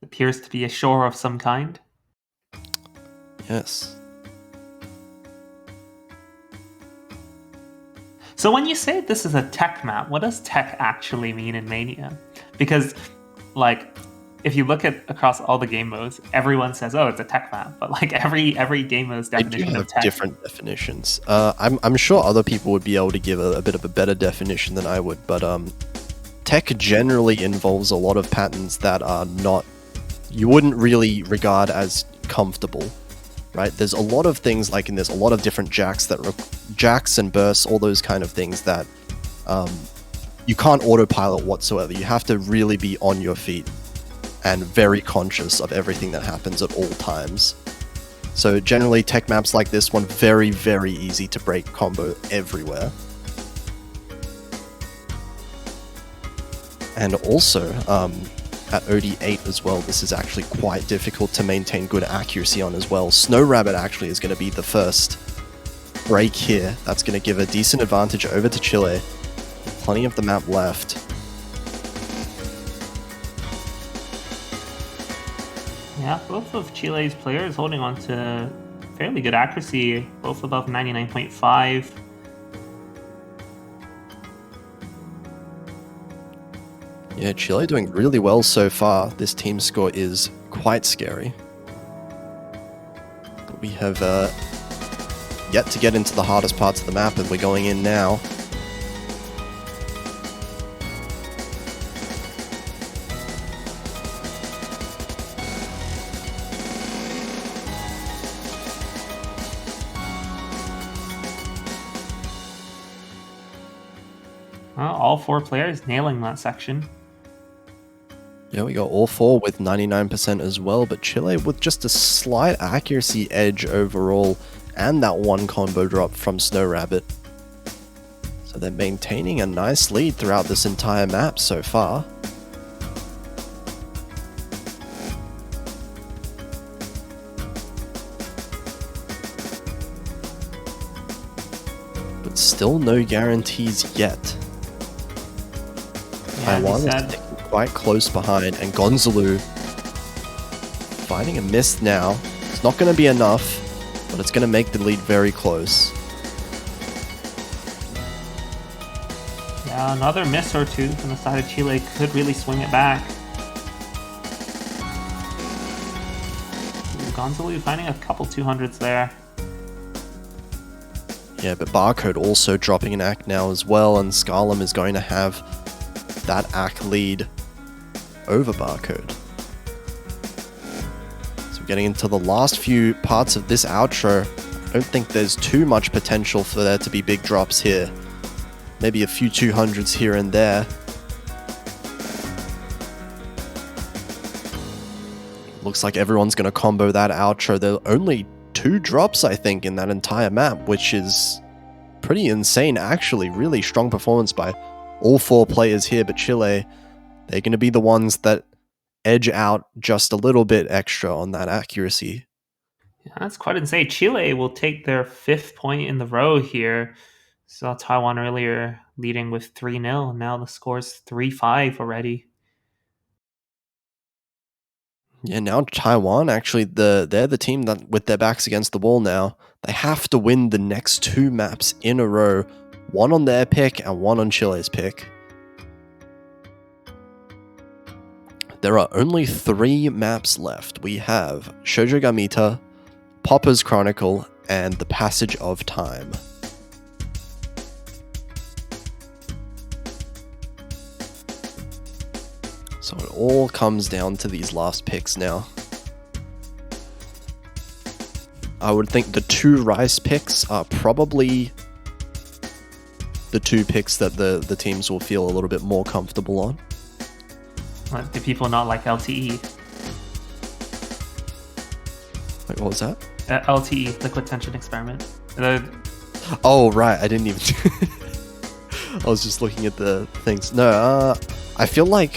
Appears to be a shore of some kind. Yes. So when you say this is a tech map, what does tech actually mean in Mania? Because, like, if you look at across all the game modes, everyone says, "Oh, it's a tech map," but like every game mode's definition of tech. Different definitions. I'm sure other people would be able to give a bit of a better definition than I would, but tech generally involves a lot of patterns that are not, you wouldn't really regard as comfortable, right? There's a lot of things like in this, a lot of different jacks and bursts, all those kind of things that you can't autopilot whatsoever. You have to really be on your feet and very conscious of everything that happens at all times. So generally, tech maps like this one, very, very easy to break combo everywhere. And also, at OD8 as well, this is actually quite difficult to maintain good accuracy on as well. Snow Rabbit actually is going to be the first break here. That's going to give a decent advantage over to Chile. Plenty of the map left. Yeah, both of Chile's players holding on to fairly good accuracy, both above 99.5. Yeah, Chile doing really well so far. This team score is quite scary. But we have yet to get into the hardest parts of the map, and we're going in now. Well, all four players nailing that section. Yeah, we got all four with 99% as well, but Chile with just a slight accuracy edge overall, and that one combo drop from Snow Rabbit. So they're maintaining a nice lead throughout this entire map so far. But still no guarantees yet. Taiwan is sticking quite close behind, and Gonzalo finding a miss now. It's not going to be enough, but it's going to make the lead very close. Yeah, another miss or two from the side of Chile could really swing it back. Gonzalo finding a couple 200s there. Yeah, but Barcode also dropping an act now as well, and Scarlem is going to have that act lead over Barcode. So getting into the last few parts of this outro, I don't think there's too much potential for there to be big drops here. Maybe a few 200s here and there. Looks like everyone's going to combo that outro. There are only 2 drops, I think, in that entire map, which is pretty insane, actually. Really strong performance by all 4 players here, but Chile, they're going to be the ones that edge out just a little bit extra on that accuracy. Yeah, that's quite insane. Chile will take their 5th point in the row here. Saw Taiwan earlier leading with 3-0. Now the score's 3-5 already. Yeah, now Taiwan, actually, they're the team that with their backs against the wall now. They have to win the next 2 maps in a row one on their pick and one on Chile's pick. There are only 3 maps left. We have Shoujo ga Mita, Popper's Chronicle, and The Passage of Time. So it all comes down to these last picks now. I would think the 2 Rice picks are probably the 2 picks that the teams will feel a little bit more comfortable on. Do people not like LTE? Wait, what was that? LTE, Liquid Tension Experiment. Oh, right, I didn't even... I was just looking at the things. No, I feel like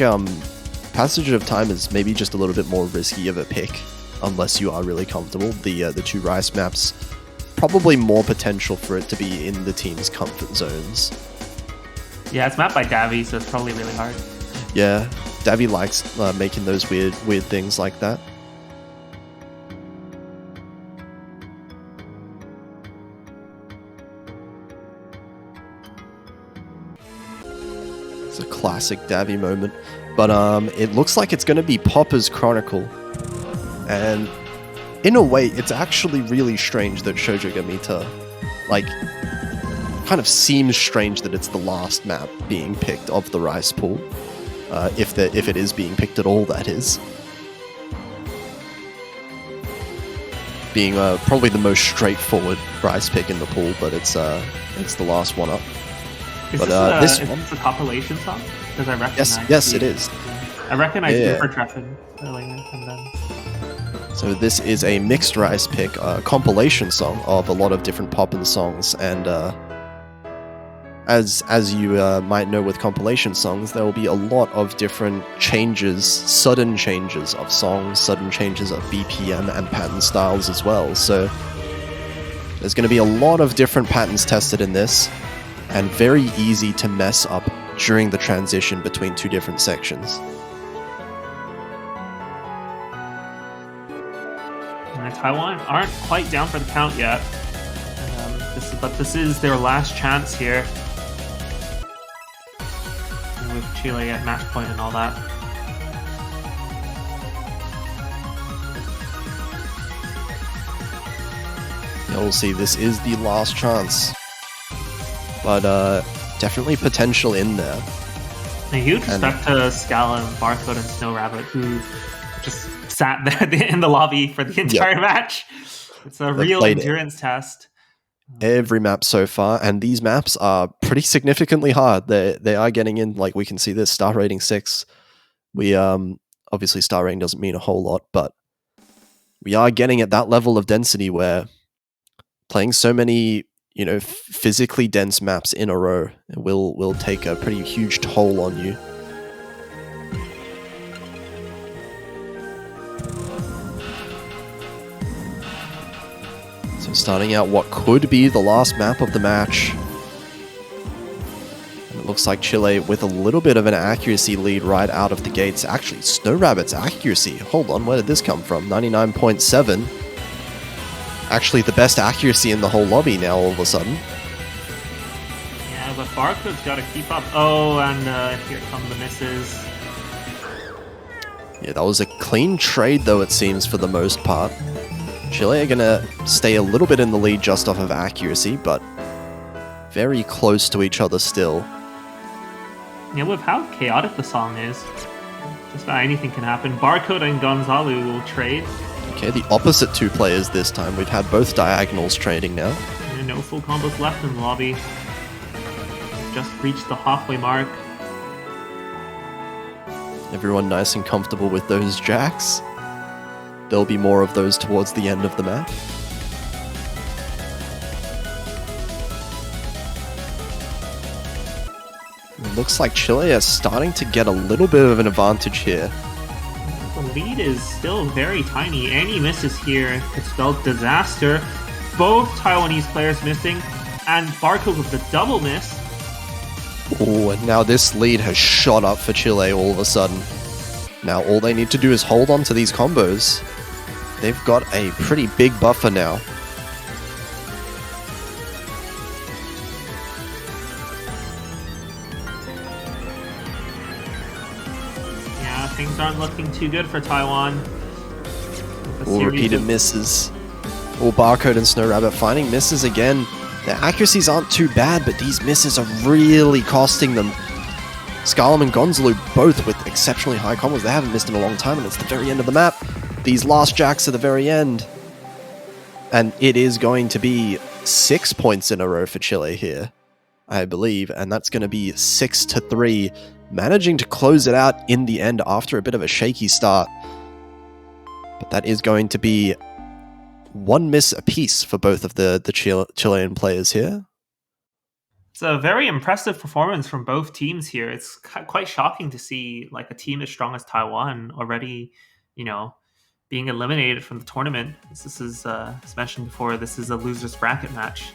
Passage of Time is maybe just a little bit more risky of a pick, unless you are really comfortable. The 2 Rice maps, probably more potential for it to be in the team's comfort zones. Yeah, it's mapped by Davi, so it's probably really hard. Yeah, Davi likes making those weird things like that. It's a classic Davi moment. But it looks like it's going to be Popper's Chronicle. And in a way, it's actually really strange that Shoujo ga Mita, like, kind of seems strange that it's the last map being picked of the Rice pool. If it is being picked at all, that is. Being probably the most straightforward Rice pick in the pool, but it's the last one up. Is But this one, a compilation song? Because I recognize. yes, it is. I recognize Yeah. Super Treffen earlier, and then. So this is a mixed Rice pick, a compilation song of a lot of different Poppin songs, and as you might know with compilation songs, there will be a lot of different changes, sudden changes of songs, sudden changes of BPM and pattern styles as well. So there's going to be a lot of different patterns tested in this, and very easy to mess up during the transition between 2 different sections. Taiwan aren't quite down for the count yet, but this is their last chance here. And with Chile at match point and all that. You'll see this is the last chance, but definitely potential in there. A huge respect to Scala and Barcode and Snow Rabbit, who just sat there in the lobby for the entire match. It's a real endurance test. Every map so far, and these maps are pretty significantly hard. They are getting in, like we can see this, star rating 6. We obviously star rating doesn't mean a whole lot, but we are getting at that level of density where playing so many, physically dense maps in a row will take a pretty huge toll on you. So starting out what could be the last map of the match. And it looks like Chile with a little bit of an accuracy lead right out of the gates. Actually, Snow Rabbit's accuracy. Hold on, where did this come from? 99.7. Actually, the best accuracy in the whole lobby now all of a sudden. Yeah, but Barcode's got to keep up. Oh, and here come the misses. Yeah, that was a clean trade though, it seems, for the most part. Chile are going to stay a little bit in the lead just off of accuracy, but very close to each other still. Yeah, with how chaotic the song is, just about anything can happen. Barcode and Gonzalo will trade. Okay, the opposite 2 players this time. We've had both diagonals trading now. And no full combos left in the lobby. Just reached the halfway mark. Everyone nice and comfortable with those jacks. There'll be more of those towards the end of the map. It looks like Chile is starting to get a little bit of an advantage here. The lead is still very tiny. Any misses here could spell disaster. Both Taiwanese players missing, and Barcode with the double miss. Oh, and now this lead has shot up for Chile all of a sudden. Now all they need to do is hold on to these combos. They've got a pretty big buffer now. Things aren't looking too good for Taiwan. All repeated misses. All Barcode and Snow Rabbit finding misses again. Their accuracies aren't too bad, but these misses are really costing them. Scarlam and Gonzalo both with exceptionally high combos. They haven't missed in a long time, and it's the very end of the map. These last jacks are the very end. And it is going to be 6 points in a row for Chile here, I believe, and that's going to be 6-3, managing to close it out in the end after a bit of a shaky start. But that is going to be 1 miss apiece for both of the Chilean players here. It's a very impressive performance from both teams here. It's quite shocking to see like a team as strong as Taiwan already, being eliminated from the tournament. This is, as mentioned before, this is a loser's bracket match.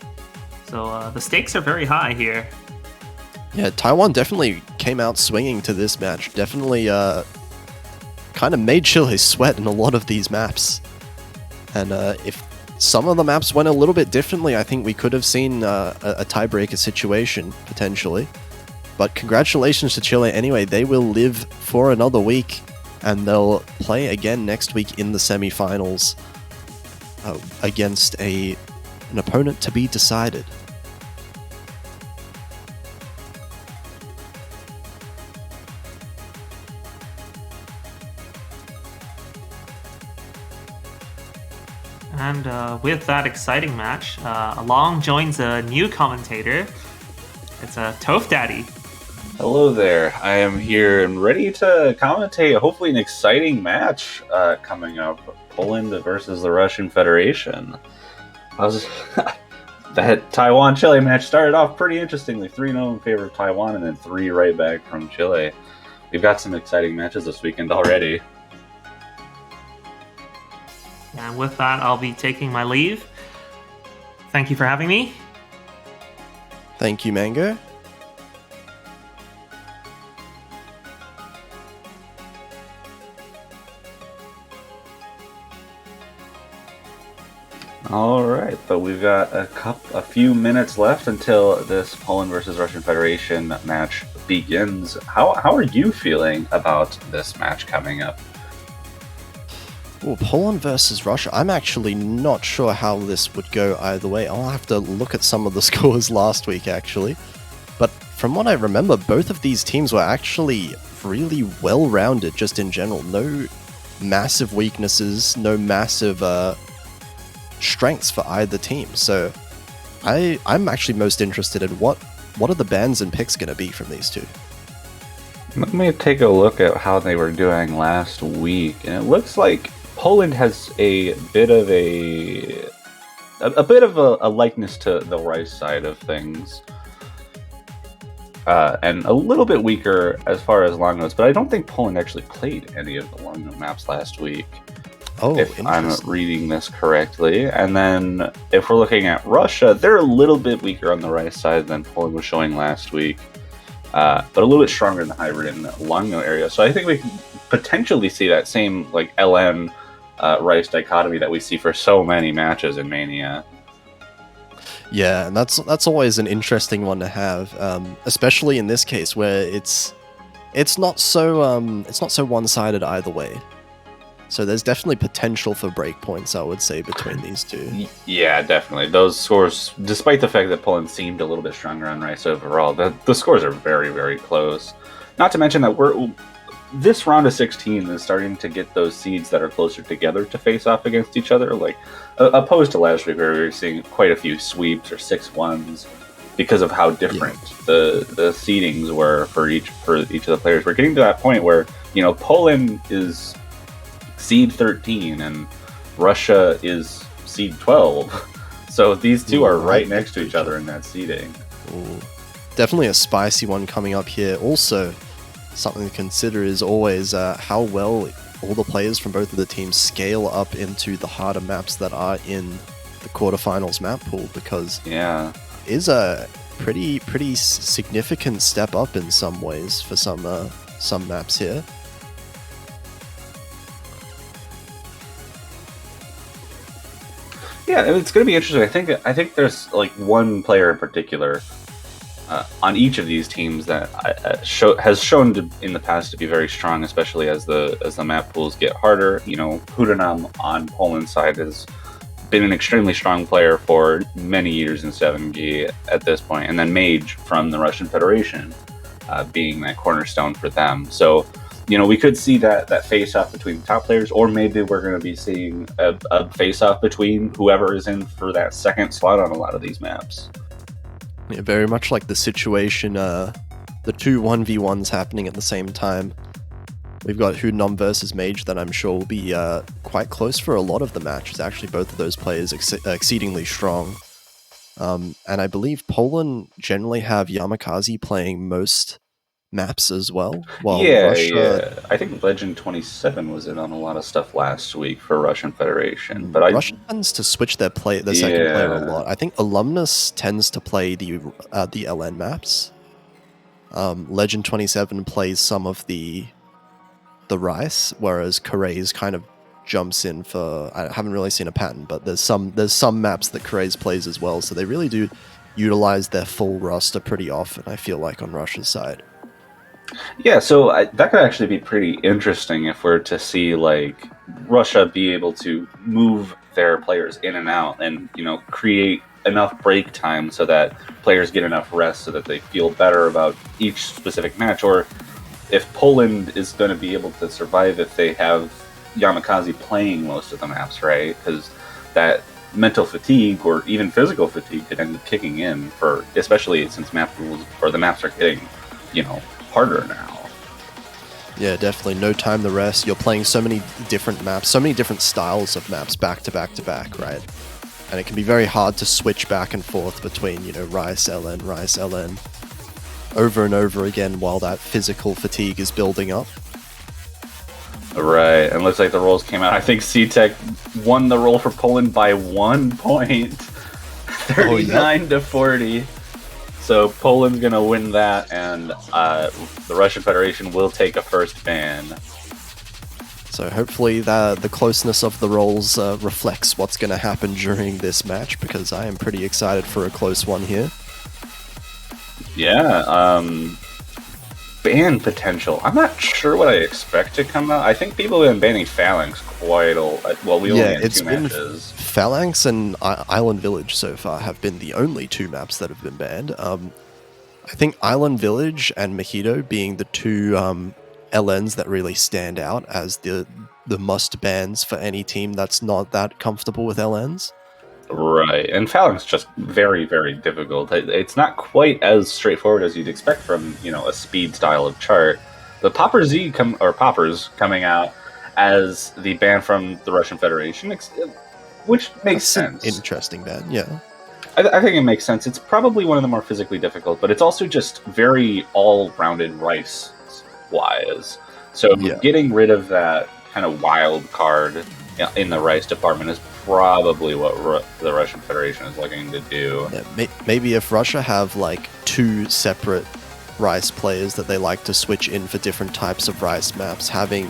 So the stakes are very high here. Yeah, Taiwan definitely came out swinging to this match. Definitely kind of made Chile sweat in a lot of these maps. And if some of the maps went a little bit differently, I think we could have seen a tiebreaker situation, potentially. But congratulations to Chile anyway. They will live for another week, and they'll play again next week in the semifinals against an opponent to be decided. And with that exciting match, along joins a new commentator. It's Toph Daddy. Hello there. I am here and ready to commentate hopefully an exciting match coming up. Poland versus the Russian Federation. That Taiwan-Chile match started off pretty interestingly. 3-0 in favor of Taiwan and then 3 right back from Chile. We've got some exciting matches this weekend already. And with that, I'll be taking my leave. Thank you for having me. Thank you, Mango. All right, so we've got a few minutes left until this Poland versus Russian Federation match begins. How are you feeling about this match coming up? Well, Poland versus Russia, I'm actually not sure how this would go either way. I'll have to look at some of the scores last week, actually. But from what I remember, both of these teams were actually really well-rounded, just in general. No massive weaknesses, no massive strengths for either team. So I'm actually most interested in what are the bans and picks going to be from these two. Let me take a look at how they were doing last week, and it looks like Poland has a bit of a likeness to the Rice side of things, and a little bit weaker as far as long notes. But I don't think Poland actually played any of the long note maps last week. Oh, if I'm reading this correctly. And then if we're looking at Russia, they're a little bit weaker on the Rice side than Poland was showing last week, but a little bit stronger in the hybrid and long note area. So I think we can potentially see that same like LN Rice dichotomy that we see for so many matches in Mania. Yeah, and that's always an interesting one to have, especially in this case where it's not so one-sided either way. So there's definitely potential for breakpoints, I would say, between these two. Yeah, definitely. Those scores, despite the fact that Poland seemed a little bit stronger on Rice overall, the scores are very, very close. Not to mention that this round of 16 is starting to get those seeds that are closer together to face off against each other, like opposed to last week where we were seeing quite a few sweeps or 6-1s because of how different the seedings were for each of the players. We're getting to that point where, Poland is seed 13 and Russia is seed 12. So these two are right next to each other in that seeding. Ooh. Definitely a spicy one coming up here. Also, something to consider is always how well all the players from both of the teams scale up into the harder maps that are in the quarterfinals map pool, because it is a pretty significant step up in some ways for some maps here. Yeah, it's going to be interesting. I think there's like one player in particular on each of these teams that has shown in the past to be very strong, especially as the map pools get harder. You know, Hudanam on Poland's side has been an extremely strong player for many years in 7G at this point, and then Mage from the Russian Federation being that cornerstone for them. So, you know, we could see that face-off between the top players, or maybe we're going to be seeing a face-off between whoever is in for that second slot on a lot of these maps. Yeah, very much like the situation, the two 1v1s happening at the same time. We've got Hudanam versus Mage that I'm sure will be quite close for a lot of the matches. Actually, both of those players exceedingly strong. And I believe Poland generally have Yamakaze playing most maps as well, while Russia... I think Legend 27 was in on a lot of stuff last week for Russian Federation, but Russia tends to switch their second player a lot. I think Alumnus tends to play the LN maps. Legend 27 plays some of the Rice, whereas Correa's kind of jumps in for... I haven't really seen a pattern, but there's some maps that Correa's plays as well, so they really do utilize their full roster pretty often, I feel like, on Russia's side. Yeah, so that could actually be pretty interesting if we're to see like Russia be able to move their players in and out, and you know, create enough break time so that players get enough rest so that they feel better about each specific match, or if Poland is going to be able to survive if they have Yamakaze playing most of the maps, right? Because that mental fatigue or even physical fatigue could end up kicking in, for especially since map rules or the maps are getting, you know, harder now. Yeah, definitely. No time to rest. You're playing so many different maps, so many different styles of maps back to back to back, right? And it can be very hard to switch back and forth between, you know, Rice LN, over and over again while that physical fatigue is building up. Right, and looks like the rolls came out. I think C-Tech won the roll for Poland by 1 point, 39 to 40. So Poland's going to win that, and the Russian Federation will take a first ban. So hopefully the closeness of the rolls reflects what's going to happen during this match, because I am pretty excited for a close one here. Yeah, ban potential. I'm not sure what I expect to come out. I think people have been banning Phalanx quite a... Well, we only had 2 matches. Phalanx and Island Village so far have been the only 2 maps that have been banned. I think Island Village and Mojito being the 2 LNs that really stand out as the must bans for any team that's not that comfortable with LNs. Right, and Phalanx just very, very difficult. It's not quite as straightforward as you'd expect from, you know, a speed style of chart. The Poppers coming out as the ban from the Russian Federation, which makes sense. Interesting ban, yeah. I think it makes sense. It's probably one of the more physically difficult, but it's also just very all-rounded Rice-wise. So getting rid of that kind of wild card in the Rice department is probably what the Russian Federation is looking to do. Yeah, maybe if Russia have like 2 separate Rice players that they like to switch in for different types of Rice maps, having,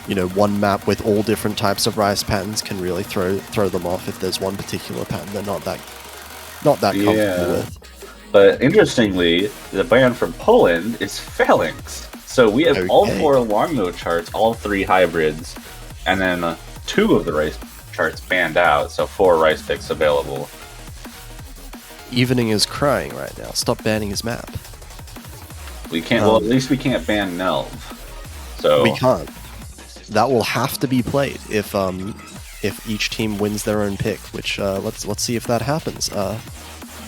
you know, one map with all different types of Rice patterns can really throw them off if there's one particular pattern they're not that comfortable with. But interestingly, the ban from Poland is Phalanx. So we have all 4 long-no charts, all 3 hybrids, and then 2 of the Rice charts banned out, so 4 Rice picks available. Evening is crying right now. Stop banning his map. We can't. Well, at least we can't ban Nelv. So we can't. That will have to be played if each team wins their own pick. Which let's see if that happens.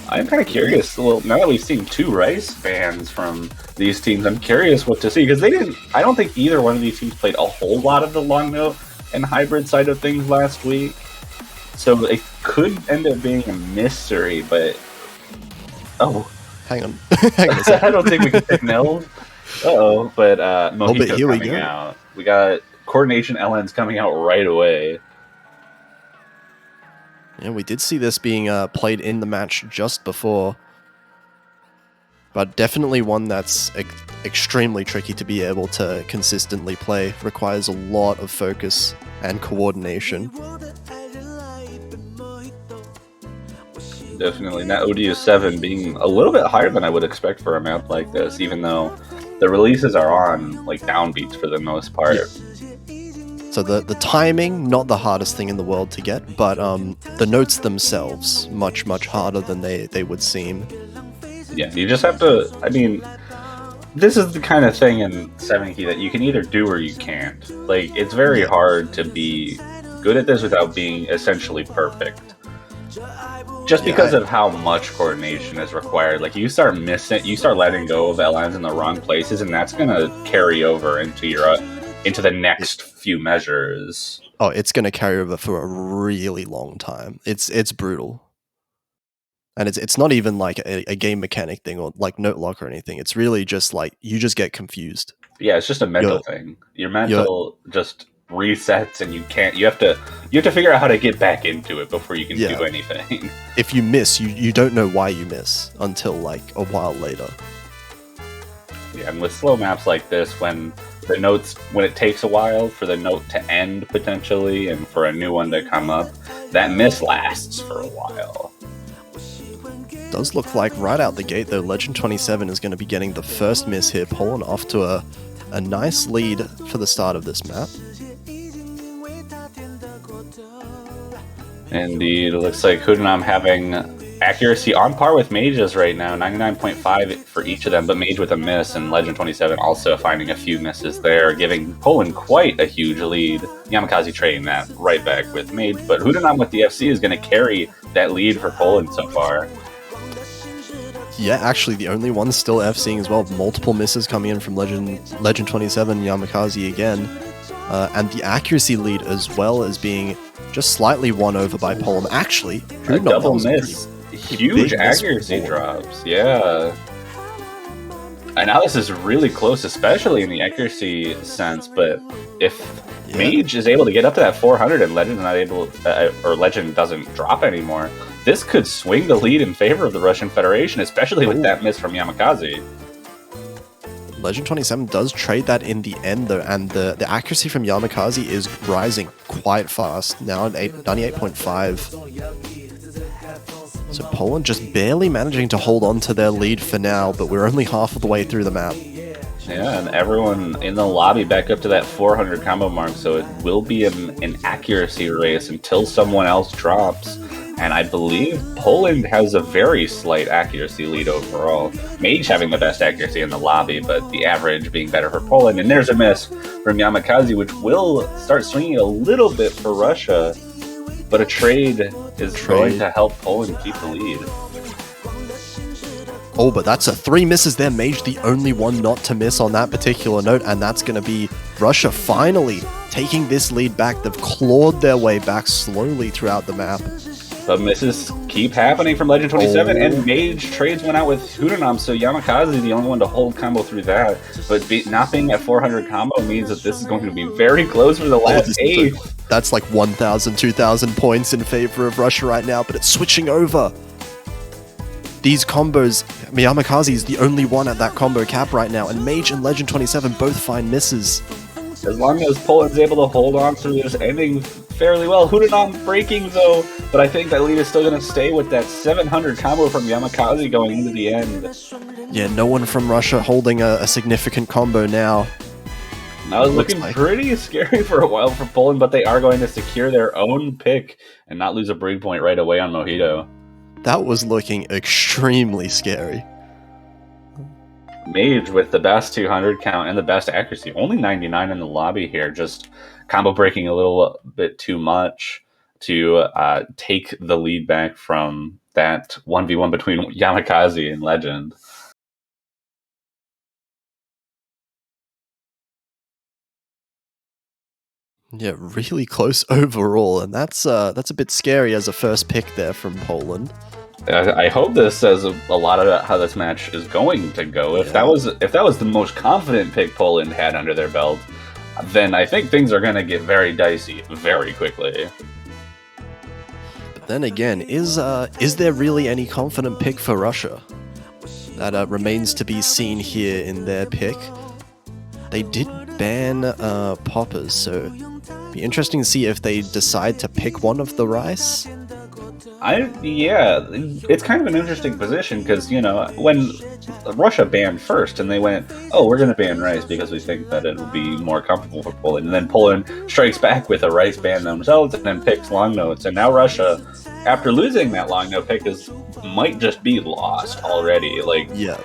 I'm kind of curious. Well, now that we've seen 2 Rice bans from these teams, I'm curious what to see, because they didn't. I don't think either one of these teams played a whole lot of the long note and hybrid side of things last week, so it could end up being a mystery. But hang on a second. I don't think we can pick Nelv. But Mojito's here coming out. We got Coordination LNs coming out right away. Yeah, we did see this being played in the match just before, but definitely one that's extremely tricky to be able to consistently play. Requires a lot of focus and coordination. definitely. That ODU7 being a little bit higher than I would expect for a map like this, even though the releases are on like downbeats for the most part. So the timing, not the hardest thing in the world to get, but the notes themselves, much harder than they would seem. Yeah, you just have to, I mean, this is the kind of thing in 7 key that you can either do or you can't. Like, it's very hard to be good at this without being essentially perfect. Just because of how much coordination is required. Like, you start letting go of lines in the wrong places, and that's gonna carry over into your into the next few measures. Oh, it's gonna carry over for a really long time. It's brutal. And it's not even like a game mechanic thing or like note lock or anything. It's really just like you just get confused. Yeah, it's just a mental thing. Your mental just resets, and you have to figure out how to get back into it before you can do anything. If you miss, you don't know why you miss until like a while later. Yeah, and with slow maps like this, when it takes a while for the note to end potentially and for a new one to come up, that miss lasts for a while. Does look like right out the gate though, Legend 27 is going to be getting the first miss here, pulling off to a nice lead for the start of this map. Indeed, it looks like Hootenam having accuracy on par with Mage's right now, 99.5 for each of them, but Mage with a miss, and Legend 27 also finding a few misses there, giving Poland quite a huge lead. Yamakaze trading that right back with Mage, but Hootenam with the FC is going to carry that lead for Poland so far. Yeah, actually the only one still FCing as well. Multiple misses coming in from Legend 27, Yamakaze again. And the accuracy lead as well as being just slightly won over by Poland. Actually, a double miss. Huge accuracy drops, yeah. And now this is really close, especially in the accuracy sense, but if Mage is able to get up to that 400 and Legend not able, or Legend doesn't drop anymore, this could swing the lead in favor of the Russian Federation, especially with that miss from Yamakaze. Legend 27 does trade that in the end though, and the accuracy from Yamakaze is rising quite fast, now at 98.5. So Poland just barely managing to hold on to their lead for now, but we're only half of the way through the map. Yeah, and everyone in the lobby back up to that 400 combo mark, so it will be an accuracy race until someone else drops. And I believe Poland has a very slight accuracy lead overall. Mage having the best accuracy in the lobby, but the average being better for Poland. And there's a miss from Yamakaze, which will start swinging a little bit for Russia. But a trade is going to help Poland keep the lead. Oh, but that's 3 misses there. Mage the only one not to miss on that particular note, and that's going to be Russia finally taking this lead back. They've clawed their way back slowly throughout the map. But misses keep happening from Legend 27, and Mage trades went out with Hootenam, so Yamakaze is the only one to hold combo through that. But not being at 400 combo means that this is going to be very close for the last 8. That's like 1,000, 2,000 points in favor of Russia right now, but it's switching over. These combos, Yamakaze is the only one at that combo cap right now, and Mage and Legend 27 both find misses. As long as Poland's able to hold on through this ending fairly well. Hootenam breaking though, but I think that lead is still going to stay with that 700 combo from Yamakaze going into the end. Yeah, no one from Russia holding a significant combo now. That was looking pretty scary for a while for Poland, but they are going to secure their own pick and not lose a break point right away on Mojito. That was looking extremely scary. Mage with the best 200 count and the best accuracy. Only 99 in the lobby here. Just combo breaking a little bit too much to take the lead back from that 1v1 between Yamakaze and Legend. Yeah, really close overall, and that's a bit scary as a first pick there from Poland. I hope this says a lot about how this match is going to go. If that was the most confident pick Poland had under their belt, then I think things are going to get very dicey very quickly. But then again, is there really any confident pick for Russia? That remains to be seen here in their pick. They did ban poppers, so it'd be interesting to see if they decide to pick one of the rice. Yeah, it's kind of an interesting position because when Russia banned first, and they went, "Oh, we're going to ban rice because we think that it would be more comfortable for Poland," and then Poland strikes back with a rice ban themselves, and then picks long notes, and now Russia, after losing that long note pick, might just be lost already, like Yeah,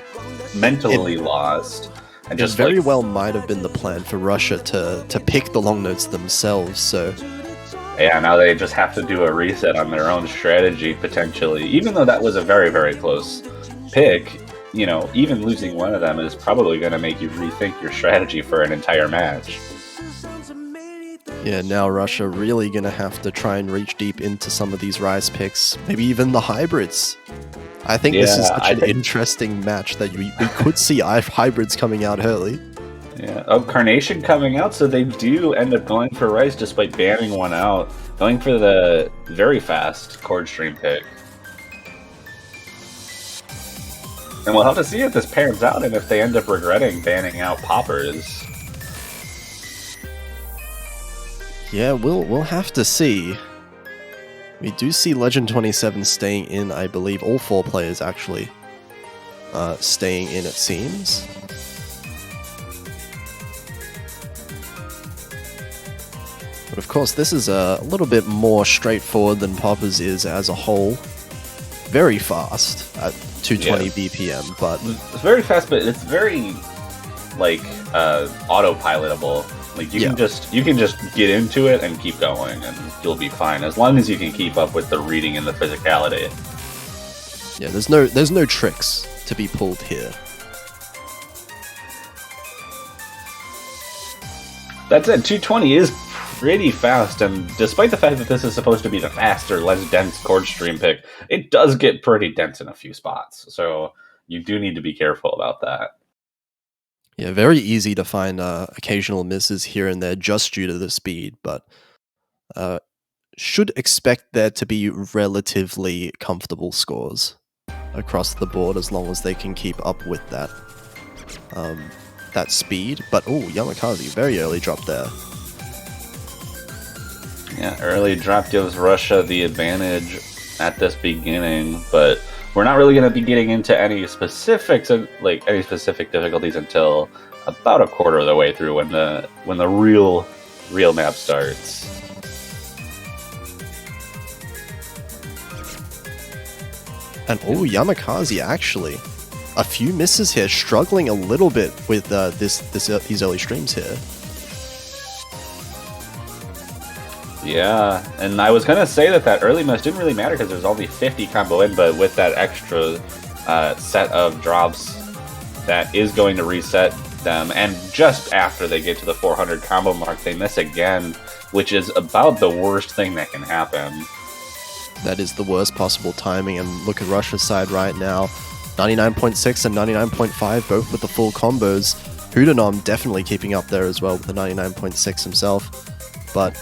mentally lost, and it just very like, well might have been the plan for Russia to pick the long notes themselves. So yeah, now they just have to do a reset on their own strategy, potentially. Even though that was a very, very close pick, even losing one of them is probably going to make you rethink your strategy for an entire match. yeah, now Russia really gonna have to try and reach deep into some of these rice picks, maybe even the hybrids. I think this is Yeah, such an interesting match that we could see hybrids coming out early. Yeah, Carnation coming out, so they do end up going for rice despite banning one out, going for the very fast chord stream pick. And we'll have to see if this pans out and if they end up regretting banning out poppers. Yeah, we'll have to see. We do see Legend 27 staying in, I believe, all 4 players actually staying in, it seems. But of course, this is a little bit more straightforward than Poppers is as a whole. Very fast at 220 BPM, but it's very fast, but it's very autopilotable. Like you can just get into it and keep going, and you'll be fine as long as you can keep up with the reading and the physicality. Yeah, there's no tricks to be pulled here. That said, 220 is pretty fast, and despite the fact that this is supposed to be the faster, less dense chord stream pick, it does get pretty dense in a few spots. So you do need to be careful about that. Yeah, very easy to find occasional misses here and there just due to the speed, but should expect there to be relatively comfortable scores across the board as long as they can keep up with that speed. But Yamakaze, very early drop there. Yeah, early drop gives Russia the advantage at this beginning, but we're not really going to be getting into any specifics, like any specific difficulties, until about a quarter of the way through when the real map starts. And Yamakaze actually, a few misses here, struggling a little bit with these early streams here. Yeah, and I was gonna say that early miss didn't really matter because there's only 50 combo in, but with that extra set of drops, that is going to reset them. And just after they get to the 400 combo mark, they miss again, which is about the worst thing that can happen. That is the worst possible timing, and look at Russia's side right now. 99.6 and 99.5, both with the full combos. Hudanom definitely keeping up there as well with the 99.6 himself. But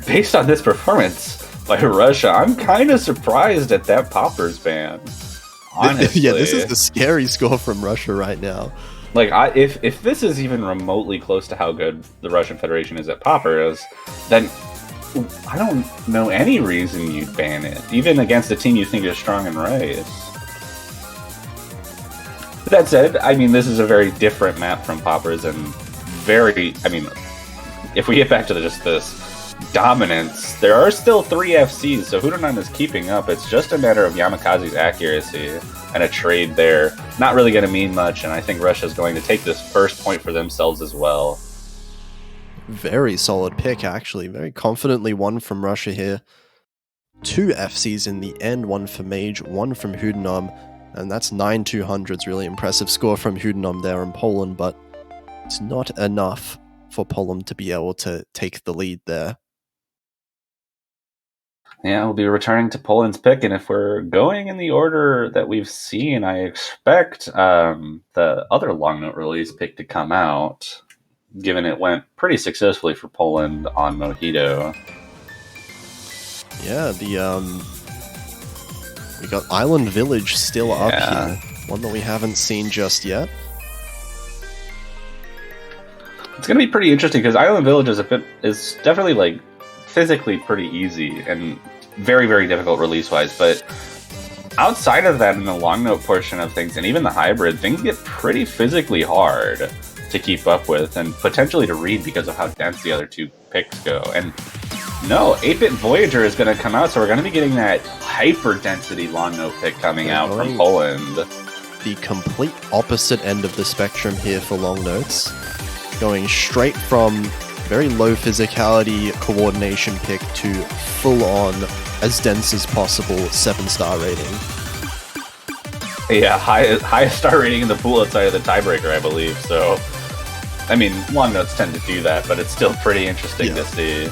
based on this performance by Russia, I'm kind of surprised at that Poppers ban. Honestly. Yeah, this is the scary score from Russia right now. Like, if this is even remotely close to how good the Russian Federation is at Poppers, then I don't know any reason you'd ban it, even against a team you think is strong in rice. That said, I mean, this is a very different map from Poppers, and if we get back to just this dominance, there are still 3 FCs, so Hudanon is keeping up. It's just a matter of Yamakaze's accuracy, and a trade there. Not really going to mean much, and I think Russia's going to take this first point for themselves as well. Very solid pick, actually. Very confidently won from Russia here. 2 FCs in the end, 1 for Mage, 1 from Hudanom, and that's 9-200s. Really impressive score from Hudanom there in Poland, but it's not enough for Poland to be able to take the lead there. Yeah, we'll be returning to Poland's pick, and if we're going in the order that we've seen, I expect the other long note release pick to come out, given it went pretty successfully for Poland on Mojito. Yeah, we got Island Village still up here. One that we haven't seen just yet. It's going to be pretty interesting because Island Village is definitely like physically pretty easy, and very, very difficult release-wise, but outside of that, in the long note portion of things, and even the hybrid, things get pretty physically hard to keep up with, and potentially to read because of how dense the other two picks go. And no, 8-Bit Voyager is going to come out, so we're going to be getting that hyper-density long note pick coming out from Poland. The complete opposite end of the spectrum here for long notes. Going straight from very low physicality coordination pick to full-on, as dense as possible, 7-star rating. Yeah, highest star rating in the pool outside of the tiebreaker, I believe. So, I mean, long notes tend to do that, but it's still pretty interesting to see.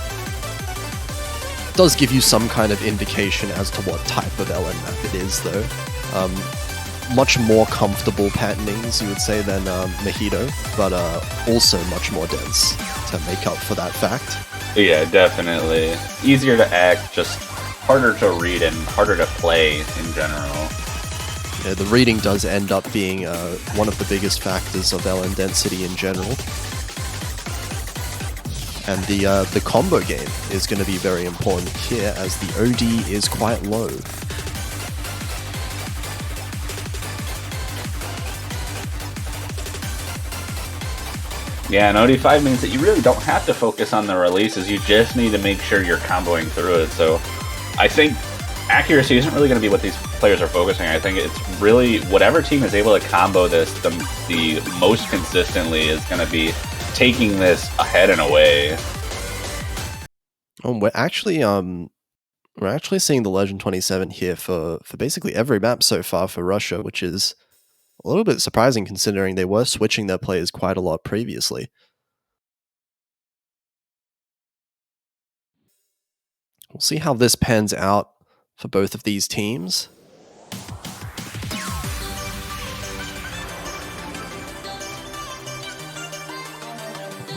Does give you some kind of indication as to what type of LN map it is, though. Much more comfortable patternings, you would say, than Mojito, but also much more dense to make up for that fact. Yeah, definitely. Easier to act, just harder to read and harder to play in general. Yeah, the reading does end up being one of the biggest factors of LN density in general. And the combo game is going to be very important here, as the OD is quite low. Yeah, and OD5 means that you really don't have to focus on the releases, you just need to make sure you're comboing through it. So I think accuracy isn't really going to be what these players are focusing on. I think it's really whatever team is able to combo this the most consistently is going to be taking this ahead and away. Oh, we're actually seeing the Legend 27 here for basically every map so far for Russia, which is a little bit surprising considering they were switching their players quite a lot previously. We'll see how this pans out for both of these teams.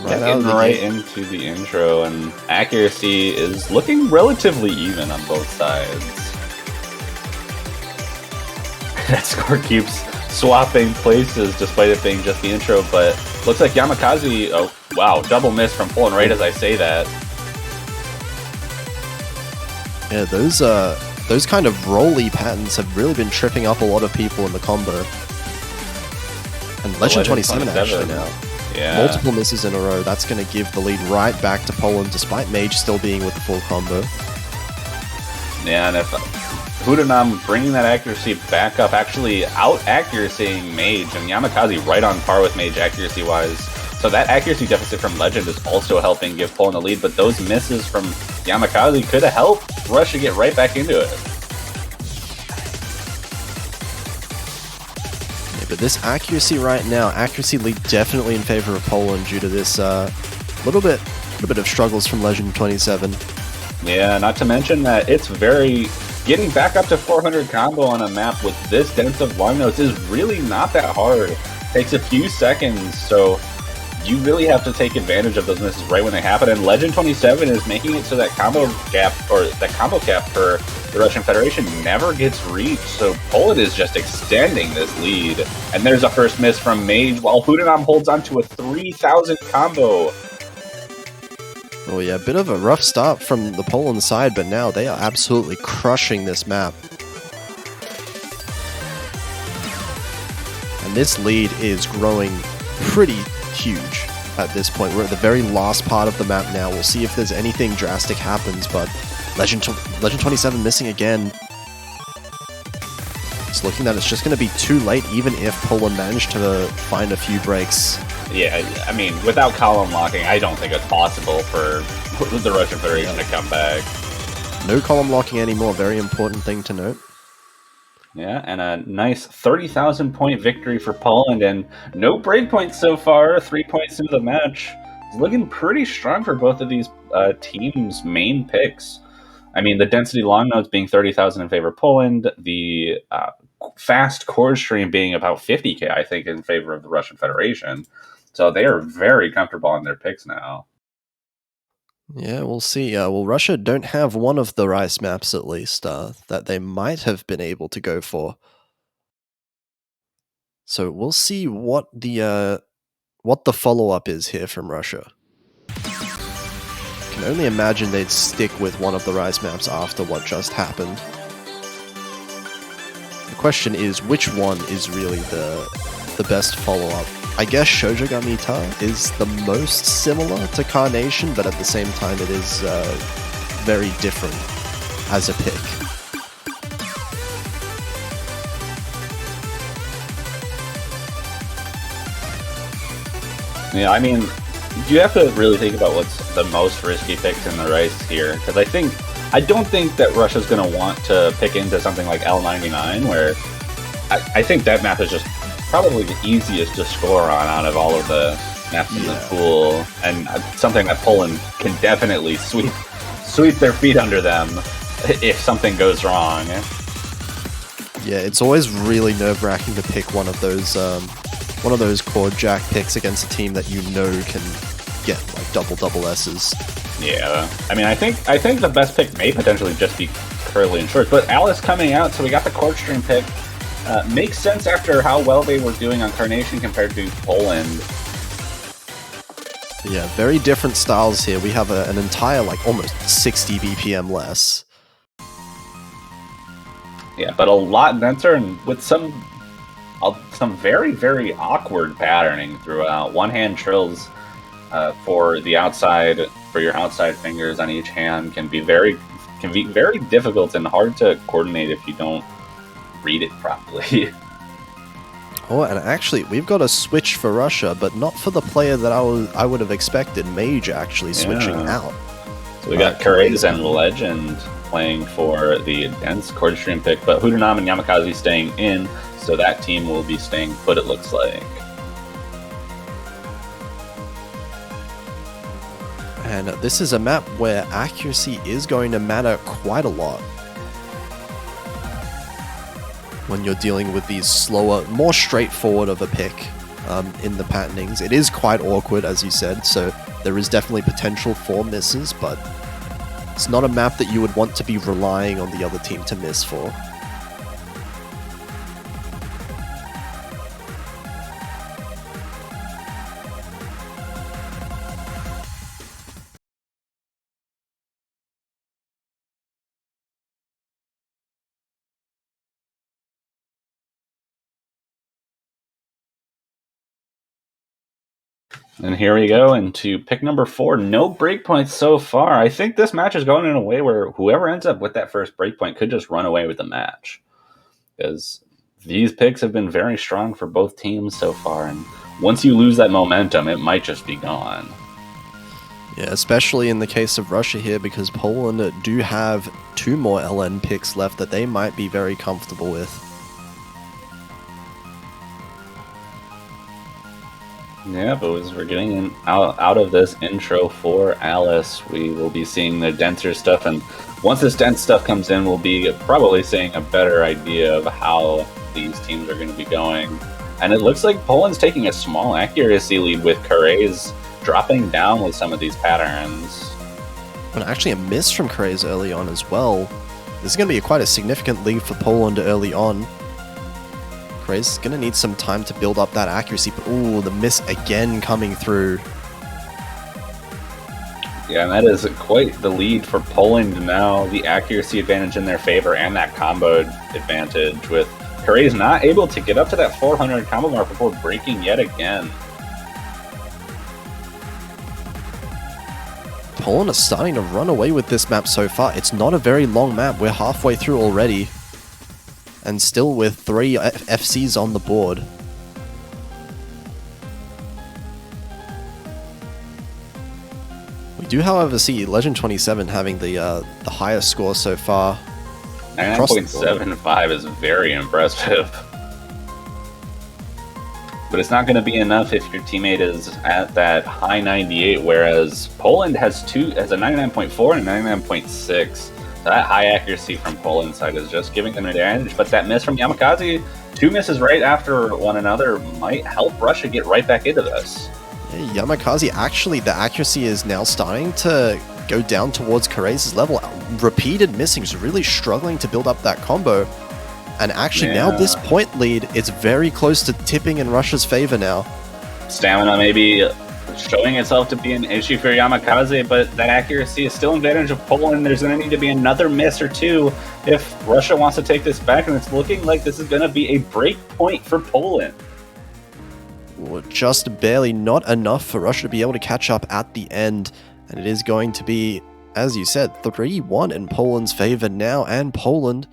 Getting right into the intro, and accuracy is looking relatively even on both sides. That score keeps swapping places despite it being just the intro, but looks like Yamakaze, oh wow, double miss from Poland right as I say that. Yeah, those kind of rolly patterns have really been tripping up a lot of people in the combo. And Legend 27 actually now. Yeah. Multiple misses in a row. That's going to give the lead right back to Poland, despite Mage still being with the full combo. Yeah, and if Hudanam bringing that accuracy back up, actually out-accuracying Mage, and Yamakaze right on par with Mage accuracy-wise. So that accuracy deficit from Legend is also helping give Poland the lead, but those misses from Yamakaze could have helped Russia get right back into it. But this accuracy right now, accuracy lead definitely in favor of Poland due to this little bit of struggles from Legend 27. Yeah, not to mention that it's getting back up to 400 combo on a map with this dense of long notes is really not that hard. Takes a few seconds, so you really have to take advantage of those misses right when they happen. And Legend 27 is making it so that combo gap, or that combo cap for the Russian Federation never gets reached, so Poland is just extending this lead. And there's a first miss from Mage, while Hudanam holds on to a 3,000 combo. Oh yeah, a bit of a rough start from the Poland side, but now they are absolutely crushing this map. And this lead is growing pretty huge at this point. We're at the very last part of the map now. We'll see if there's anything drastic happens, but Legend 27 missing again. It's looking that it's just going to be too late, even if Poland managed to find a few breaks. Yeah, I mean, without column locking, I don't think it's possible for the Russian Federation to come back. No column locking anymore, very important thing to note. Yeah, and a nice 30,000 point victory for Poland, and no breakpoints so far, 3 points into the match. It's looking pretty strong for both of these teams' main picks. I mean, the density long notes being 30,000 in favor of Poland, the fast core stream being about 50k, I think, in favor of the Russian Federation. So they are very comfortable on their picks now. Yeah, we'll see. Well, Russia don't have one of the Rice maps, at least, that they might have been able to go for. So we'll see what the follow-up is here from Russia. can only imagine they'd stick with one of the Rise maps after what just happened. The question is, which one is really the best follow-up? I guess Shojogamita is the most similar to Carnation, but at the same time it is very different as a pick. Yeah, I mean, you have to really think about what's the most risky picks in the race here, because I don't think that Russia's going to want to pick into something like L99, where I think that map is just probably the easiest to score on out of all of the maps in the pool, and something that Poland can definitely sweep their feet under them if something goes wrong. Yeah, it's always really nerve-wracking to pick one of those core jack picks against a team that you know can get like double S's. Yeah, I mean, I think the best pick may potentially just be Curly and Short, but Alice coming out, so we got the Court Stream pick. Makes sense after how well they were doing on Carnation compared to Poland. Yeah, very different styles here. We have an entire like almost 60 BPM less. Yeah, but a lot denser and with some very, very awkward patterning throughout. One-hand trills for your outside fingers on each hand can be very difficult and hard to coordinate if you don't read it properly. Oh, and actually, we've got a switch for Russia, but not for the player that I would have expected. Mage actually switching out. So we got Kurez and Legend playing for the dense Court Stream pick, but Hudunam and Yamakaze staying in, so that team will be staying put, it looks like. And this is a map where accuracy is going to matter quite a lot when you're dealing with these slower, more straightforward of a pick in the patternings. It is quite awkward, as you said, so there is definitely potential for misses, but it's not a map that you would want to be relying on the other team to miss for. And here we go into pick number 4. No breakpoints so far. I think this match is going in a way where whoever ends up with that first breakpoint could just run away with the match, because these picks have been very strong for both teams so far, and once you lose that momentum, it might just be gone. Yeah, especially in the case of Russia here, because Poland do have 2 more LN picks left that they might be very comfortable with. Yeah, but as we're getting out of this intro for Alice, we will be seeing the denser stuff, and once this dense stuff comes in, we'll be probably seeing a better idea of how these teams are going to be going. And it looks like Poland's taking a small accuracy lead with Kurez dropping down with some of these patterns. And actually a miss from Kurez early on as well. This is going to be quite a significant lead for Poland early on. Kurez is going to need some time to build up that accuracy, but ooh, the miss again coming through. Yeah, and that is quite the lead for Poland now. The accuracy advantage in their favor and that combo advantage, with Kurez not able to get up to that 400 combo mark before breaking yet again. Poland is starting to run away with this map so far. It's not a very long map. We're halfway through already, and still with 3 FCs on the board. We do, however, see Legend 27 having the highest score so far. 9.75 is very impressive. But it's not going to be enough if your teammate is at that high 98, whereas Poland has a 99.4 and a 99.6. So that high accuracy from Poland's side is just giving them an advantage. But that miss from Yamakaze, 2 misses right after one another, might help Russia get right back into this. Yeah, Yamakaze, actually, the accuracy is now starting to go down towards Kurez's level. Repeated missings, really struggling to build up that combo. And actually now this point lead is very close to tipping in Russia's favor now. Stamina maybe showing itself to be an issue for Yamakaze, but that accuracy is still in advantage of Poland. There's going to need to be another miss or two if Russia wants to take this back, and it's looking like this is going to be a break point for Poland. Well, just barely, not enough for Russia to be able to catch up at the end, and it is going to be, as you said, 3-1 in Poland's favor now, and Poland,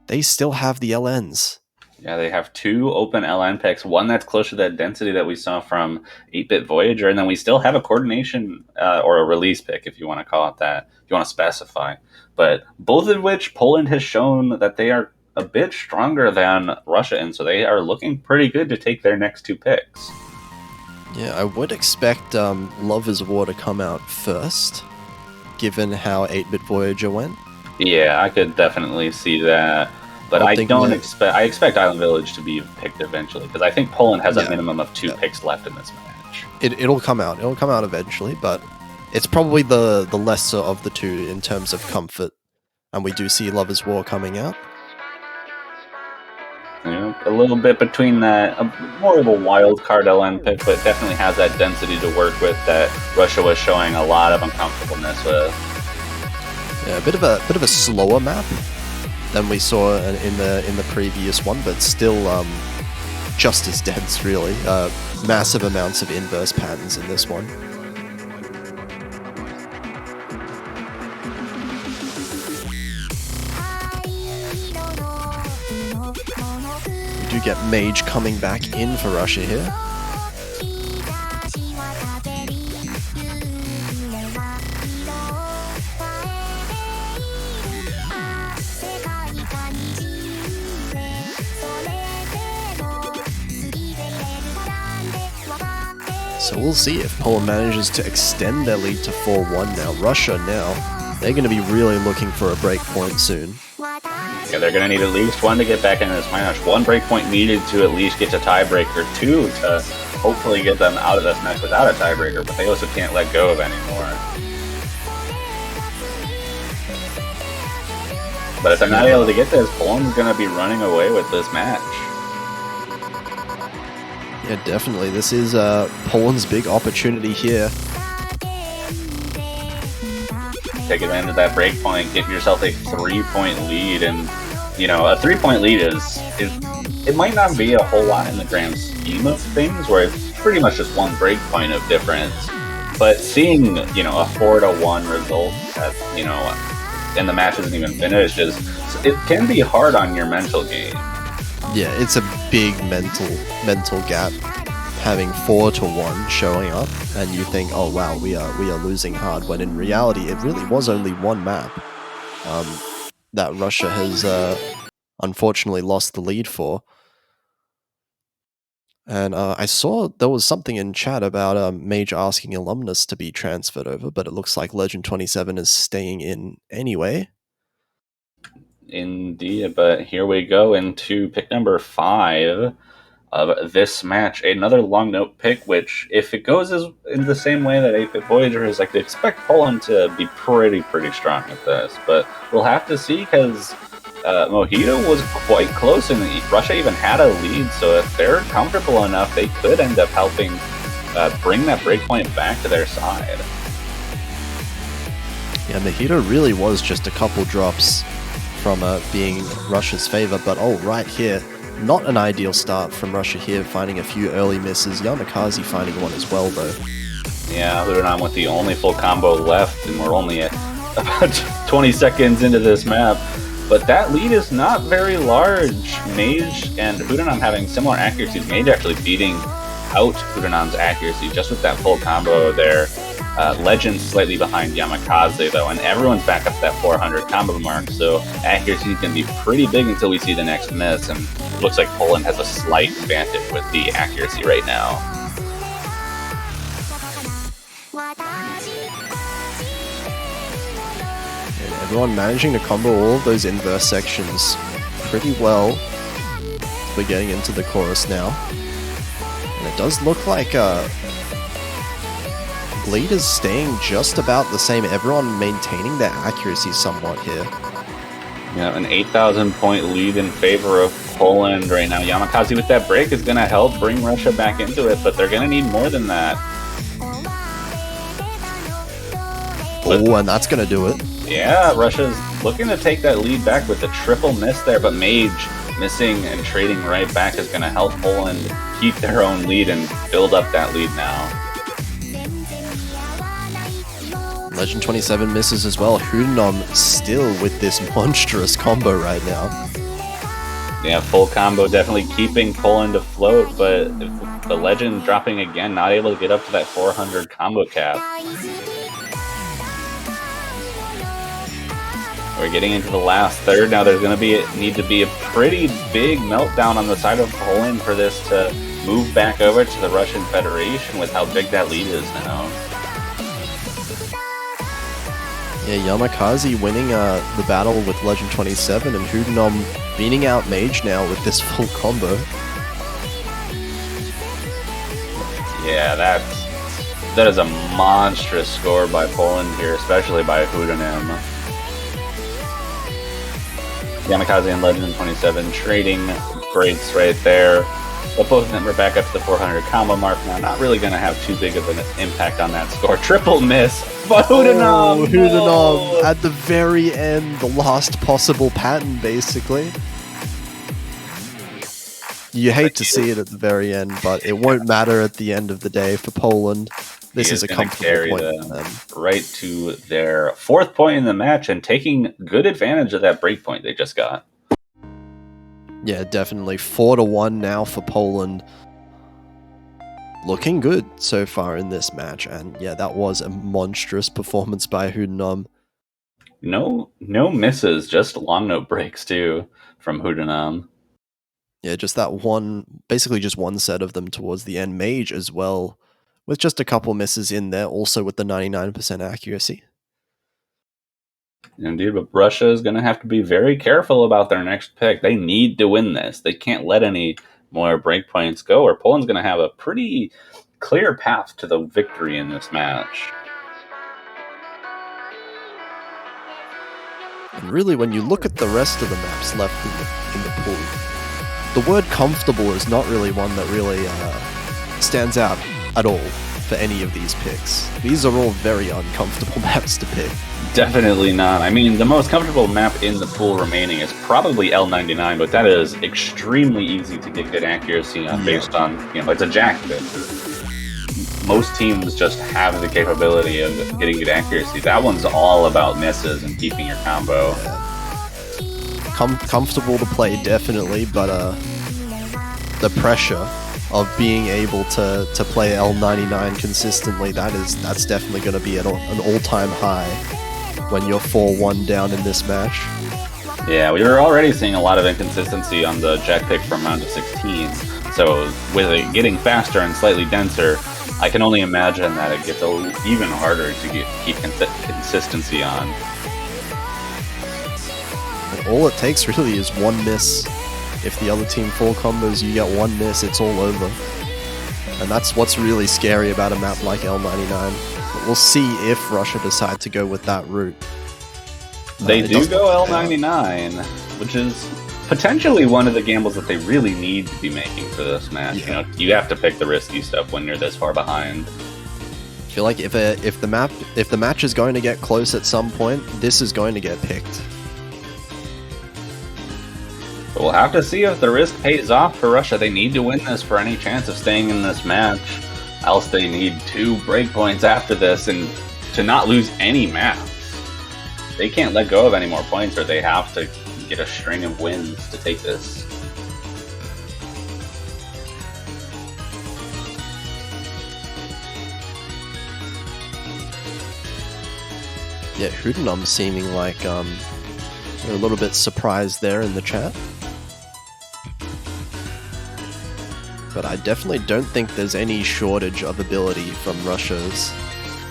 they still have the LNs. Yeah, they have 2 open LN picks, one that's close to that density that we saw from 8-Bit Voyager, and then we still have a coordination or a release pick, if you want to call it that, if you want to specify. But both of which Poland has shown that they are a bit stronger than Russia, and so they are looking pretty good to take their next 2 picks. Yeah, I would expect Love is War to come out first, given how 8-Bit Voyager went. Yeah, I could definitely see that. But I expect Island Village to be picked eventually, because I think Poland has a minimum of 2 picks left in this match. It'll come out. It'll come out eventually, but it's probably the lesser of the two in terms of comfort. And we do see Love is War coming out. Yeah, a little bit between that, more of a wild card LN pick, but definitely has that density to work with that Russia was showing a lot of uncomfortableness with. Yeah, a bit of a slower map than we saw in the previous one, but still just as dense, really. Massive amounts of inverse patterns in this one. We do get Mage coming back in for Russia here. So we'll see if Poland manages to extend their lead to 4-1 now. Russia now, they're going to be really looking for a break point soon. Yeah, they're going to need at least 1 to get back into this match. 1 break point needed to at least get to tiebreaker, 2 to hopefully get them out of this match without a tiebreaker, but they also can't let go of anymore. But if they're not able to get this, Poland's going to be running away with this match. Yeah, definitely. This is Poland's big opportunity here. Take advantage of that break point, get yourself a 3-point lead, and you know, a 3-point lead is it might not be a whole lot in the grand scheme of things, where it's pretty much just 1 break point of difference. But seeing, you know, a 4-1 result that, you know, and the match isn't even finished, it can be hard on your mental game. Yeah, it's a big mental gap having 4-1 showing up, and you think, oh wow, we are losing hard, when in reality it really was only 1 map that Russia has unfortunately lost the lead for. And I saw there was something in chat about Mage asking Alumnus to be transferred over, but it looks like Legend 27 is staying in anyway. Indeed, but here we go into pick number 5 of this match. Another long note pick, which, if it goes in the same way that 8-Bit Voyager is, like, they expect Poland to be pretty strong at this. But we'll have to see, because Mojito was quite close, and Russia even had a lead, so if they're comfortable enough, they could end up helping bring that breakpoint back to their side. Yeah, Mojito really was just a couple drops from being Russia's favor, but right here, not an ideal start from Russia here, finding a few early misses. Yamakaze finding one as well, though. Yeah, Hudanan with the only full combo left, and we're only at about 20 seconds into this map. But that lead is not very large. Mage and Hudanan having similar accuracies. Mage actually beating out Hudanan's accuracy just with that full combo there. Legend slightly behind Yamakaze, though, and everyone's back up to that 400 combo mark, so accuracy can be pretty big until we see the next miss, and it looks like Poland has a slight advantage with the accuracy right now. And everyone managing to combo all of those inverse sections pretty well. We're getting into the chorus now. And it does look like lead is staying just about the same. Everyone maintaining their accuracy somewhat here. Yeah, an 8,000 point lead in favor of Poland right now. Yamakaze with that break is going to help bring Russia back into it, but they're going to need more than that. Oh, and that's going to do it. Yeah, Russia's looking to take that lead back with a triple miss there, but Mage missing and trading right back is going to help Poland keep their own lead and build up that lead now. Legend 27 misses as well. Hudenom still with this monstrous combo right now. Yeah, full combo definitely keeping Poland afloat, but if the Legend dropping again, not able to get up to that 400 combo cap. We're getting into the last third now. There's going to need to be a pretty big meltdown on the side of Poland for this to move back over to the Russian Federation with how big that lead is now. Yeah, Yamakaze winning the battle with Legend 27 and Hudenom beating out Mage now with this full combo. Yeah, that is a monstrous score by Poland here, especially by Hudenom. Yamakaze and Legend 27 trading breaks right there. But both of them are back up to the 400 combo mark now. Not really going to have too big of an impact on that score. Triple miss for Hudenom! Oh, Hudenom at the very end, the last possible pattern, basically. You hate to see it at the very end, but it won't matter at the end of the day for Poland. This is a comfortable point for them. Right to their 4th point in the match and taking good advantage of that break point they just got. Yeah, definitely 4-1 now for Poland. Looking good so far in this match, and yeah, that was a monstrous performance by Hudenom. No misses, just long note breaks too from Hudenom. Yeah, just that one, basically just one set of them towards the end. Mage as well, with just a couple misses in there, also with the 99% accuracy. Indeed, but Russia is going to have to be very careful about their next pick. They need to win this. They can't let any more breakpoints go, or Poland's going to have a pretty clear path to the victory in this match. And really, when you look at the rest of the maps left in the pool, the word comfortable is not really one that really stands out at all for any of these picks. These are all very uncomfortable maps to pick. Definitely not. I mean, the most comfortable map in the pool remaining is probably L99, but that is extremely easy to get good accuracy on based on, it's a jack pick. Most teams just have the capability of getting good accuracy. That one's all about misses and keeping your combo. Comfortable to play, definitely, but the pressure of being able to play L99 consistently, that's definitely going to be at an all-time high when you're 4-1 down in this match. Yeah, we were already seeing a lot of inconsistency on the jack pick from round of 16, so with it getting faster and slightly denser, I can only imagine that it gets even harder to keep consistency on. And all it takes really is one miss. If the other team full combos, you get one miss, it's all over. And that's what's really scary about a map like L99. But we'll see if Russia decide to go with that route. They do go L99, which is potentially one of the gambles that they really need to be making for this match. Yeah. You have to pick the risky stuff when you're this far behind. I feel like if the match is going to get close at some point, this is going to get picked. But we'll have to see if the risk pays off for Russia. They need to win this for any chance of staying in this match. Else they need 2 breakpoints after this and to not lose any maps. They can't let go of any more points, or they have to get a string of wins to take this. Yeah, Hudenom seeming like they're a little bit surprised there in the chat. But I definitely don't think there's any shortage of ability from Russia's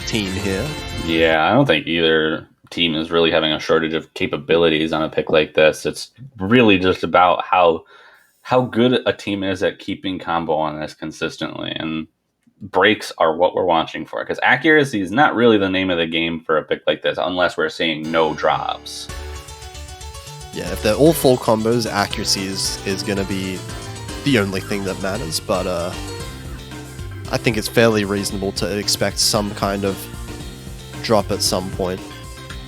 team here. Yeah, I don't think either team is really having a shortage of capabilities on a pick like this. It's really just about how good a team is at keeping combo on this consistently, and breaks are what we're watching for, because accuracy is not really the name of the game for a pick like this unless we're seeing no drops. Yeah, if they're all full combos, accuracy is going to be the only thing that matters, but I think it's fairly reasonable to expect some kind of drop at some point.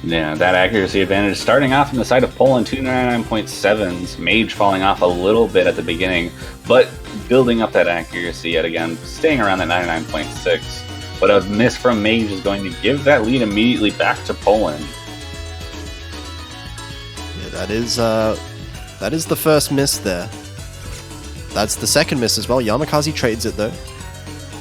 Yeah, that accuracy advantage starting off on the side of Poland, 299.7s. Mage falling off a little bit at the beginning, but building up that accuracy yet again, staying around that 99.6. But a miss from Mage is going to give that lead immediately back to Poland. Yeah, that is the first miss there. That's the second miss as well. Yamakaze trades it though.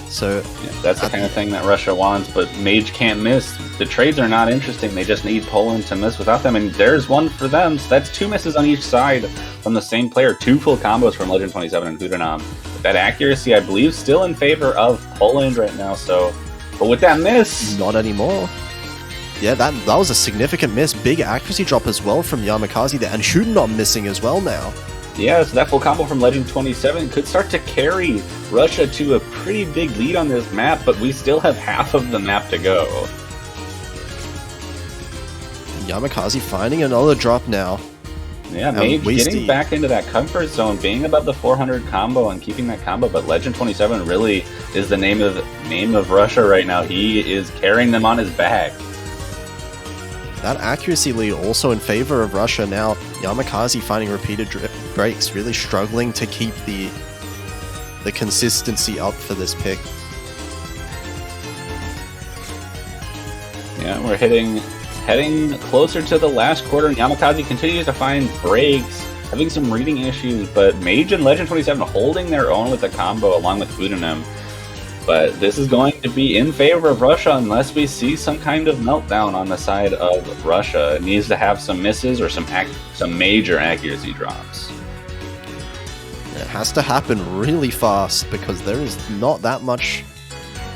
So yeah, that's the kind of thing that Russia wants, but Mage can't miss. The trades are not interesting. They just need Poland to miss without them, and there's one for them. So that's 2 misses on each side from the same player. 2 full combos from Legend 27 and Hudanam. That accuracy, I believe, still in favor of Poland right now. So, but with that miss, not anymore. Yeah, that was a significant miss. Big accuracy drop as well from Yamakaze there, and Hudanam missing as well now. Yeah, so that full combo from Legend 27 could start to carry Russia to a pretty big lead on this map, but we still have half of the map to go. Yamakaze finding another drop now. Yeah, Mage getting back into that comfort zone, being above the 400 combo and keeping that combo, but Legend 27 really is the name of Russia right now. He is carrying them on his back. That accuracy lead also in favor of Russia now. Yamakaze finding repeated breaks, really struggling to keep the consistency up for this pick. Yeah, we're heading closer to the last quarter, and Yamakaze continues to find breaks, having some reading issues, but Mage and Legend 27 holding their own with the combo along with Fudonym. But this is going to be in favor of Russia unless we see some kind of meltdown on the side of Russia. It needs to have some misses or some major accuracy drops. It has to happen really fast because there is not that much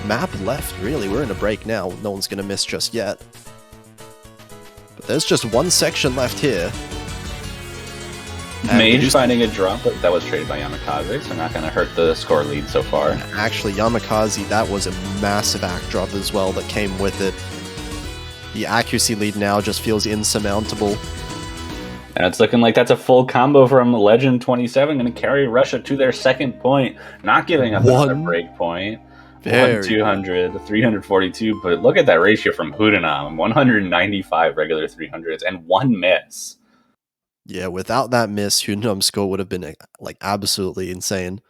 map left, really. We're in a break now. No one's going to miss just yet. But there's just one section left here. Mage finding a drop that was traded by Yamakaze, so not going to hurt the score lead so far. Actually, Yamakaze, that was a massive act drop as well that came with it. The accuracy lead now just feels insurmountable. And it's looking like that's a full combo from Legend 27, going to carry Russia to their second point, not giving up another break point. 200, 342, but look at that ratio from Hudanam, 195 regular 300s, and 1 miss. Yeah, without that miss, Hudanam's score would have been like absolutely insane.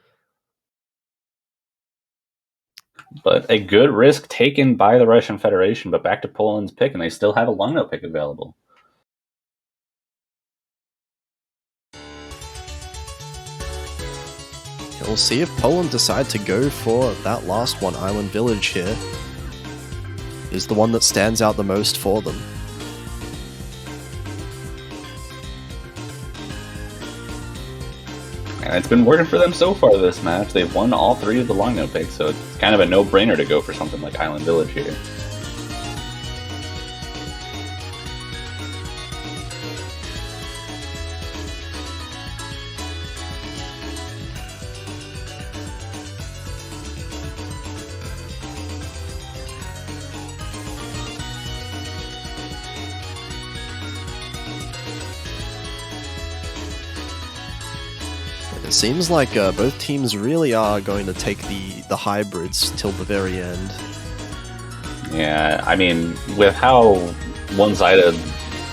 But a good risk taken by the Russian Federation, but back to Poland's pick, and they still have a long note pick available. We'll see if Poland decide to go for that last one. Island Village here is the one that stands out the most for them. And it's been working for them so far this match. They've won all 3 of the long note picks, so it's kind of a no-brainer to go for something like Island Village here. It seems like both teams really are going to take the hybrids till the very end. Yeah, I mean, with how one-sided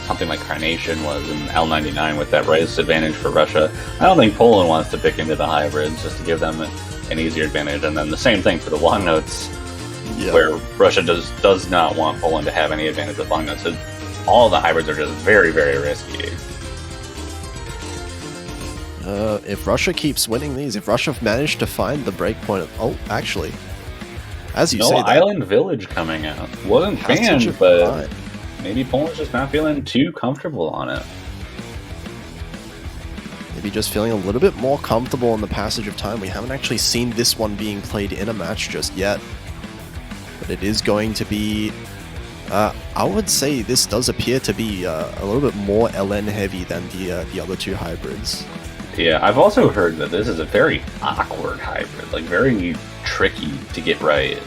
something like Carnation was in L99 with that race advantage for Russia, I don't think Poland wants to pick into the hybrids just to give them an easier advantage. And then the same thing for the long notes, where Russia does not want Poland to have any advantage with long notes. So all the hybrids are just very, very risky. If Russia keeps winning these, if Russia managed to find the breakpoint... Oh, actually, as you say... No Island Village coming out. Wasn't banned, but maybe Poland's just not feeling too comfortable on it. Maybe just feeling a little bit more comfortable in the passage of time. We haven't actually seen this one being played in a match just yet. But it is going to be... I would say this does appear to be a little bit more LN heavy than the other 2 hybrids. Yeah, I've also heard that this is a very awkward hybrid, like very tricky to get right.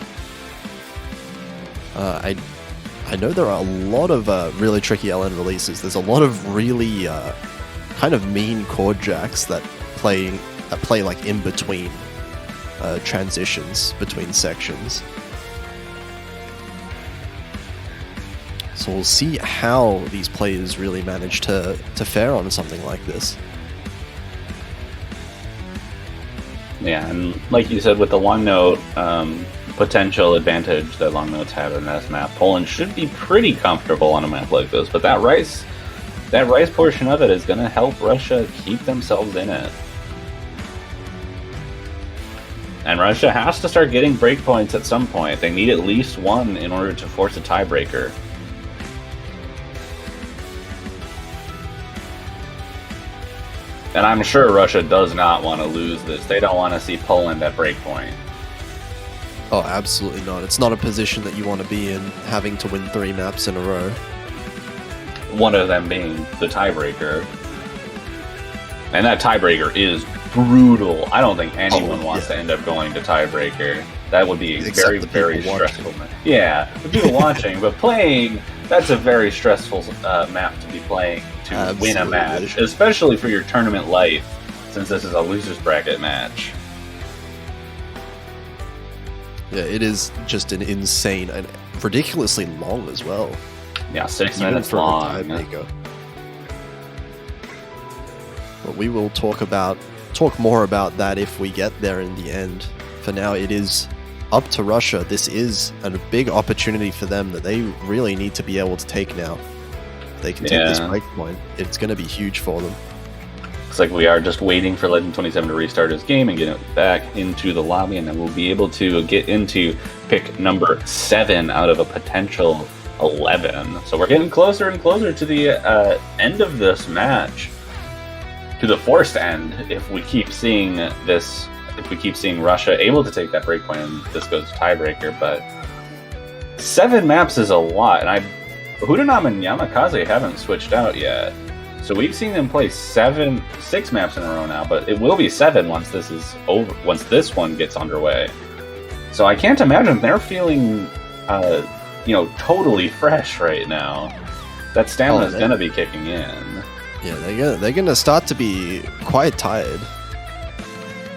I know there are a lot of really tricky LN releases. There's a lot of really kind of mean chord jacks that play like in between transitions between sections. So we'll see how these players really manage to fare on something like this. Yeah, and like you said, with the long note potential advantage that long notes have in this map, Poland should be pretty comfortable on a map like this. But that rice portion of it is going to help Russia keep themselves in it. And Russia has to start getting breakpoints at some point. They need at least one in order to force a tiebreaker. And I'm sure Russia does not want to lose this. They don't want to see Poland at breakpoint. Oh, absolutely not. It's not a position that you want to be in, having to win 3 maps in a row. One of them being the tiebreaker. And that tiebreaker is brutal. I don't think anyone wants to end up going to tiebreaker. That would be very, very stressful. Yeah, the people watching, but playing, that's a very stressful map to be playing to win a match, especially for your tournament life, since this is a losers bracket match. Yeah, it is just an insane and ridiculously long as well. Yeah, 6 minutes long. But we will talk more about that if we get there in the end. For now, it is up to Russia. This is a big opportunity for them that they really need to be able to take now. If they can take this breakpoint, it's going to be huge for them. Looks like we are just waiting for Legend 27 to restart his game and get it back into the lobby, and then we'll be able to get into pick number 7 out of a potential 11. So we're getting closer and closer to the end of this match. To the forced end, if we keep seeing this, if we keep seeing Russia able to take that breakpoint and this goes to tiebreaker, but 7 maps is a lot, and Hudanam and Yamakaze haven't switched out yet. So we've seen them play 6 maps in a row now, but it will be 7 once this is over, once this one gets underway. So I can't imagine they're feeling, totally fresh right now. That stamina is going to be kicking in. Yeah, they're gonna start to be quite tired.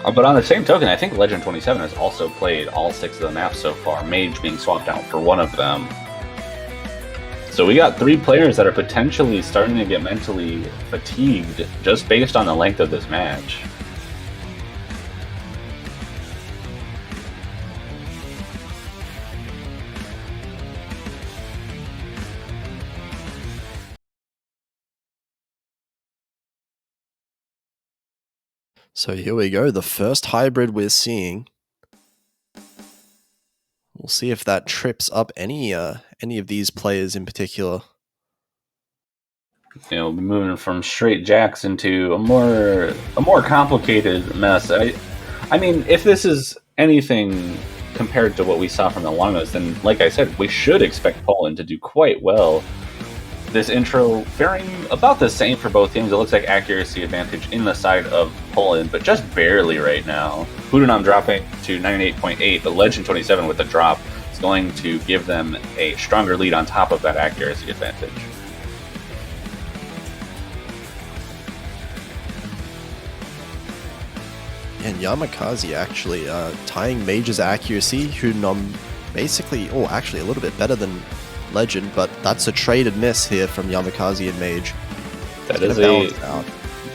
But on the same token, I think Legend 27 has also played all 6 of the maps so far, Mage being swapped out for one of them. So we got 3 players that are potentially starting to get mentally fatigued just based on the length of this match. So here we go, the first hybrid we're seeing. We'll see if that trips up any of these players in particular. Moving from straight jacks into a more complicated mess. I mean, if this is anything compared to what we saw from the Longos, then like I said, we should expect Poland to do quite well. This intro faring about the same for both teams. It looks like accuracy advantage in the side of Poland, but just barely right now. Hudanam dropping to 98.8, but Legend 27 with the drop is going to give them a stronger lead on top of that accuracy advantage. And Yamakaze actually tying Mage's accuracy, Hudanam basically, actually a little bit better than Legend, but that's a traded miss here from Yamakaze and Mage. That is going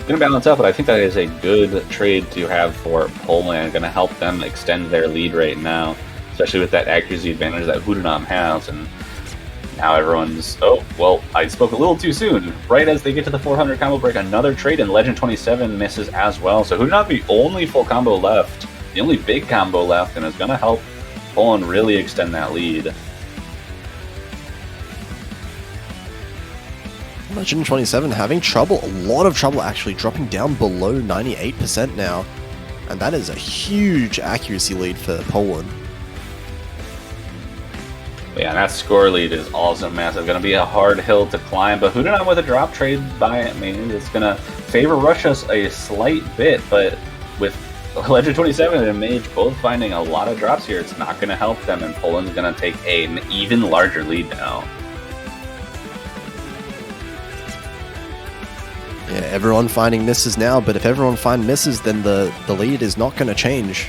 to balance out, but I think that is a good trade to have for Poland. Going to help them extend their lead right now, especially with that accuracy advantage that Hudanam has. And now everyone's, I spoke a little too soon. Right as they get to the 400 combo break, another trade, and Legend 27 misses as well. So Hudanam the only full combo left, the only big combo left, and is going to help Poland really extend that lead. Legend 27 having trouble, a lot of trouble actually, dropping down below 98% now. And that is a huge accuracy lead for Poland. Yeah, that score lead is also massive. Going to be a hard hill to climb, but Hudanam with a drop trade by Mage, it's going to favor Russia a slight bit, but with Legend 27 and Mage both finding a lot of drops here, it's not going to help them, and Poland's going to take an even larger lead now. Yeah, everyone finding misses now, but if everyone find misses, then the lead is not going to change.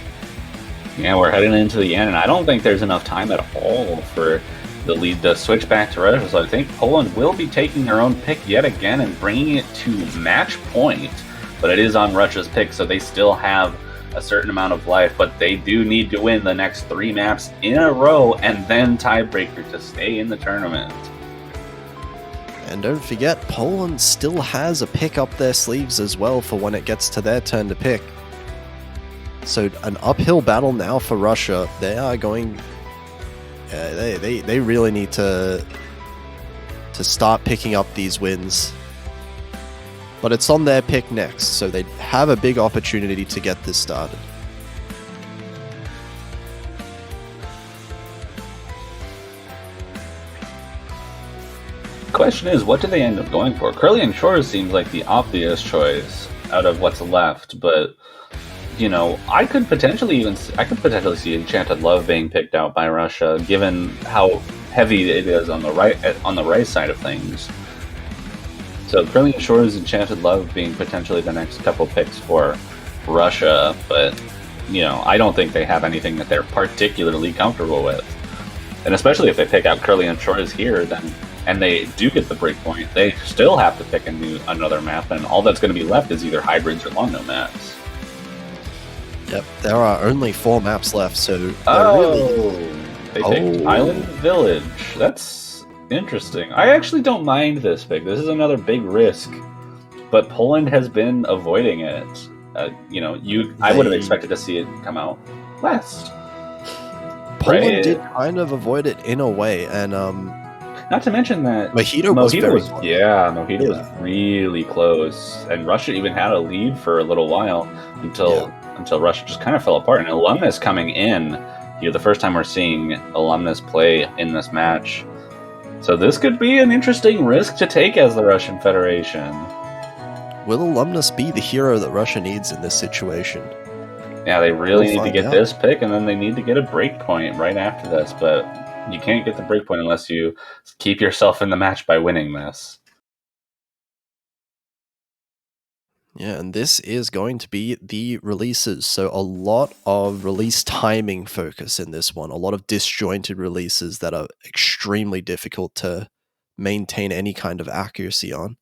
Yeah, we're heading into the end, and I don't think there's enough time at all for The lead does switch back to Russia, so I think Poland will be taking their own pick yet again and bringing it to match point. But it is on Russia's pick, so they still have a certain amount of life, but they do need to win the next 3 maps in a row and then tiebreaker to stay in the tournament. And don't forget, Poland still has a pick up their sleeves as well for when it gets to their turn to pick. So an uphill battle now for Russia. They are going... they really need to start picking up these wins. But it's on their pick next, so they have a big opportunity to get this started. Question is, what do they end up going for? Curly Shores seems like the obvious choice out of what's left, but you know, I could potentially see Enchanted Love being picked out by Russia, given how heavy it is on the right side of things. So Curly Shores, Enchanted Love being potentially the next couple picks for Russia, but you know, I don't think they have anything that they're particularly comfortable with. And especially if they pick out Curly and Shores here, then and they do get the breakpoint, they still have to pick another map, and all that's going to be left is either hybrids or long no maps. Yep, there are only 4 maps left, so they picked Island Village. That's interesting. I actually don't mind this pick. This is another big risk, but Poland has been avoiding it. You know, I would have expected to see it come out last. Poland did kind of avoid it in a way, and not to mention that Mojito was really close, and Russia even had a lead for a little while until Russia just kind of fell apart. And Alumnus coming in here, the first time we're seeing Alumnus play in this match, so this could be an interesting risk to take as the Russian Federation. Will Alumnus be the hero that Russia needs in this situation? Yeah, they really need to get this pick, and then they need to get a break point right after this, but you can't get the breakpoint unless you keep yourself in the match by winning this. Yeah, and this is going to be the releases. So a lot of release timing focus in this one. A lot of disjointed releases that are extremely difficult to maintain any kind of accuracy on.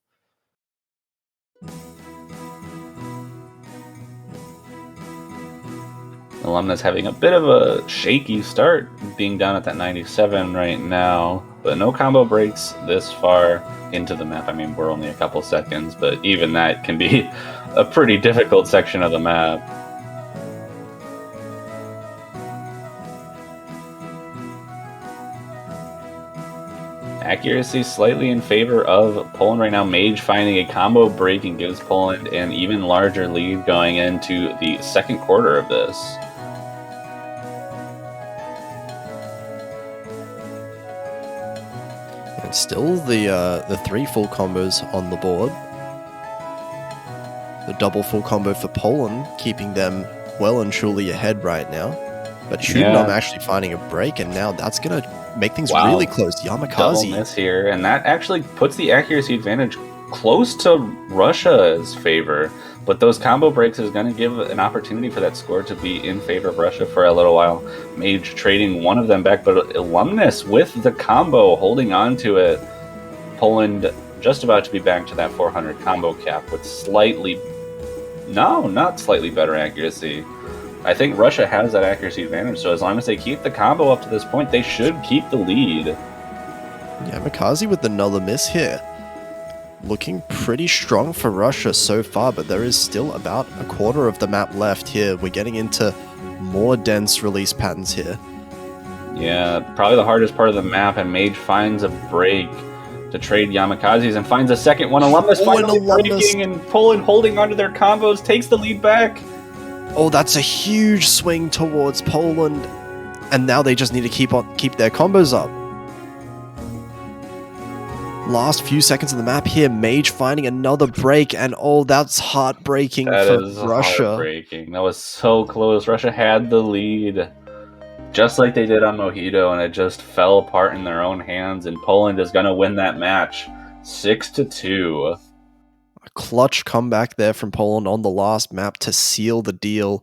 Alumnus having a bit of a shaky start, being down at that 97 right now, but no combo breaks this far into the map. I mean, we're only a couple seconds, but even that can be a pretty difficult section of the map. Accuracy slightly in favor of Poland right now. Mage finding a combo break and gives Poland an even larger lead going into the second quarter of this. And still the 3 full combos on the board. The double full combo for Poland, keeping them well and truly ahead right now. But Chudinov actually finding a break, and now that's going to make things really close. Yamakasi. Double miss here, and that actually puts the accuracy advantage close to Russia's favor. But those combo breaks is going to give an opportunity for that score to be in favor of Russia for a little while. Mage trading one of them back, but Alumnus with the combo holding on to it. Poland just about to be back to that 400 combo cap with not slightly better accuracy. I think Russia has that accuracy advantage, so as long as they keep the combo up to this point, they should keep the lead. Yeah, Mikazi with another miss here. Looking pretty strong for Russia so far, but there is still about a quarter of the map left here. We're getting into more dense release patterns here. Yeah, probably the hardest part of the map, and Mage finds a break to trade Yamakazis and finds a second one. Alumnus finally breaking, and Poland holding onto their combos, takes the lead back. Oh, that's a huge swing towards Poland. And now they just need to keep their combos up. Last few seconds of the map here, Mage finding another break, and oh, that's heartbreaking for Russia. Heartbreaking. That was so close. Russia had the lead, just like they did on Mojito, and it just fell apart in their own hands, and Poland is going to win that match 6-2. A clutch comeback there from Poland on the last map to seal the deal.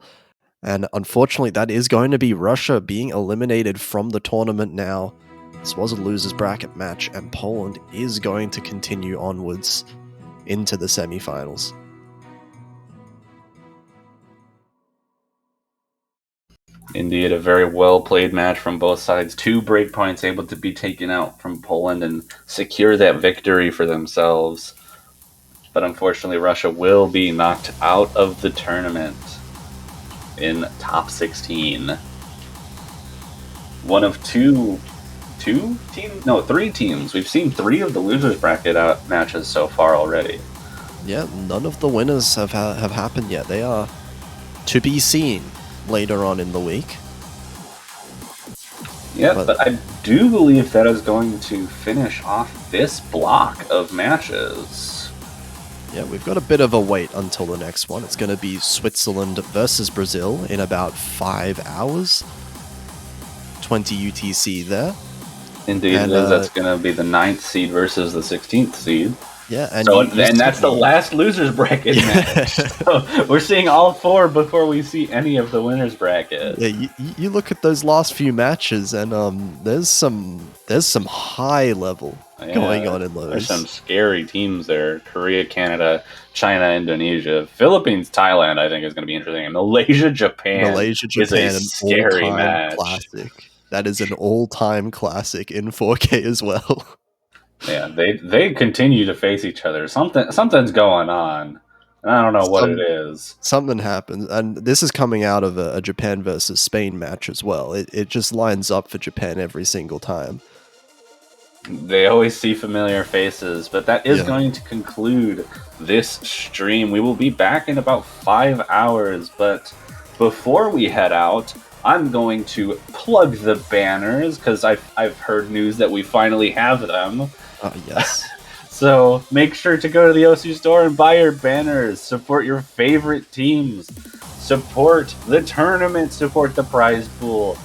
And unfortunately, that is going to be Russia being eliminated from the tournament now. This was a losers bracket match, and Poland is going to continue onwards into the semi-finals. Indeed, a very well played match from both sides. 2 breakpoints able to be taken out from Poland and secure that victory for themselves. But unfortunately, Russia will be knocked out of the tournament in top 16. One of three teams. We've seen 3 of the losers bracket out matches so far already. Yeah, none of the winners have happened yet. They are to be seen later on in the week. Yeah, but I do believe that is going to finish off this block of matches. Yeah, we've got a bit of a wait until the next one. It's going to be Switzerland versus Brazil in about 5 hours. 20 UTC there. Indeed, it is. That's going to be the 9th seed versus the 16th seed. Yeah, and and that's the last losers bracket match. So we're seeing all 4 before we see any of the winners bracket. Yeah, you look at those last few matches, and there's some high level going on in those. There's some scary teams there: Korea, Canada, China, Indonesia, Philippines, Thailand. I think is going to be interesting. And Malaysia, Japan. Is a scary match. Classic. That is an all-time classic in 4K as well. Yeah, they continue to face each other. Something's going on. I don't know what it is. Something happens, and this is coming out of a Japan versus Spain match as well. It just lines up for Japan every single time. They always see familiar faces, but that is going to conclude this stream. We will be back in about 5 hours, but before we head out, I'm going to plug the banners because I've heard news that we finally have them. Yes. So make sure to go to the OC store and buy your banners. Support your favorite teams. Support the tournament. Support the prize pool.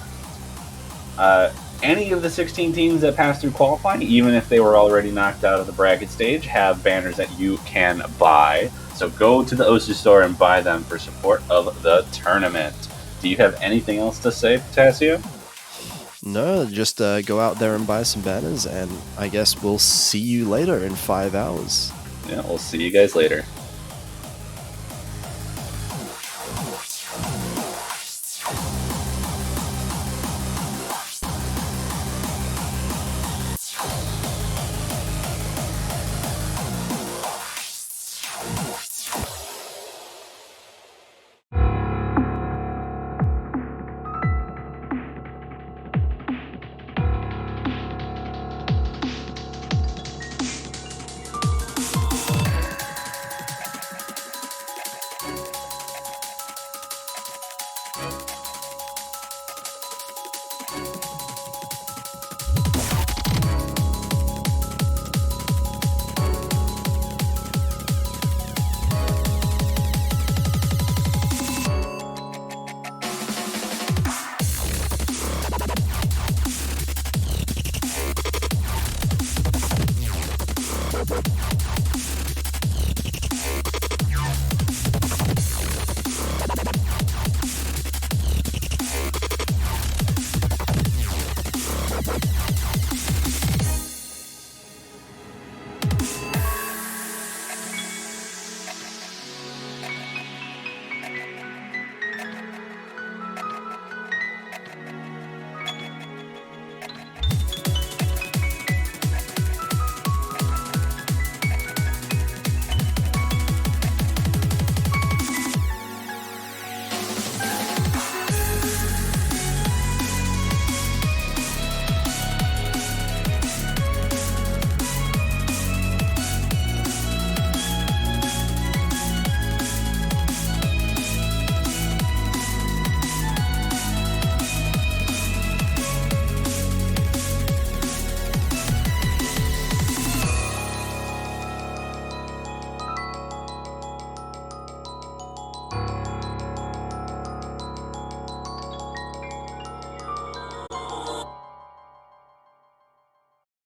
Any of the 16 teams that passed through qualifying, even if they were already knocked out of the bracket stage, have banners that you can buy. So go to the OC store and buy them for support of the tournament. Do you have anything else to say, Potassium? No, just go out there and buy some banners, and I guess we'll see you later in 5 hours. Yeah, we'll see you guys later.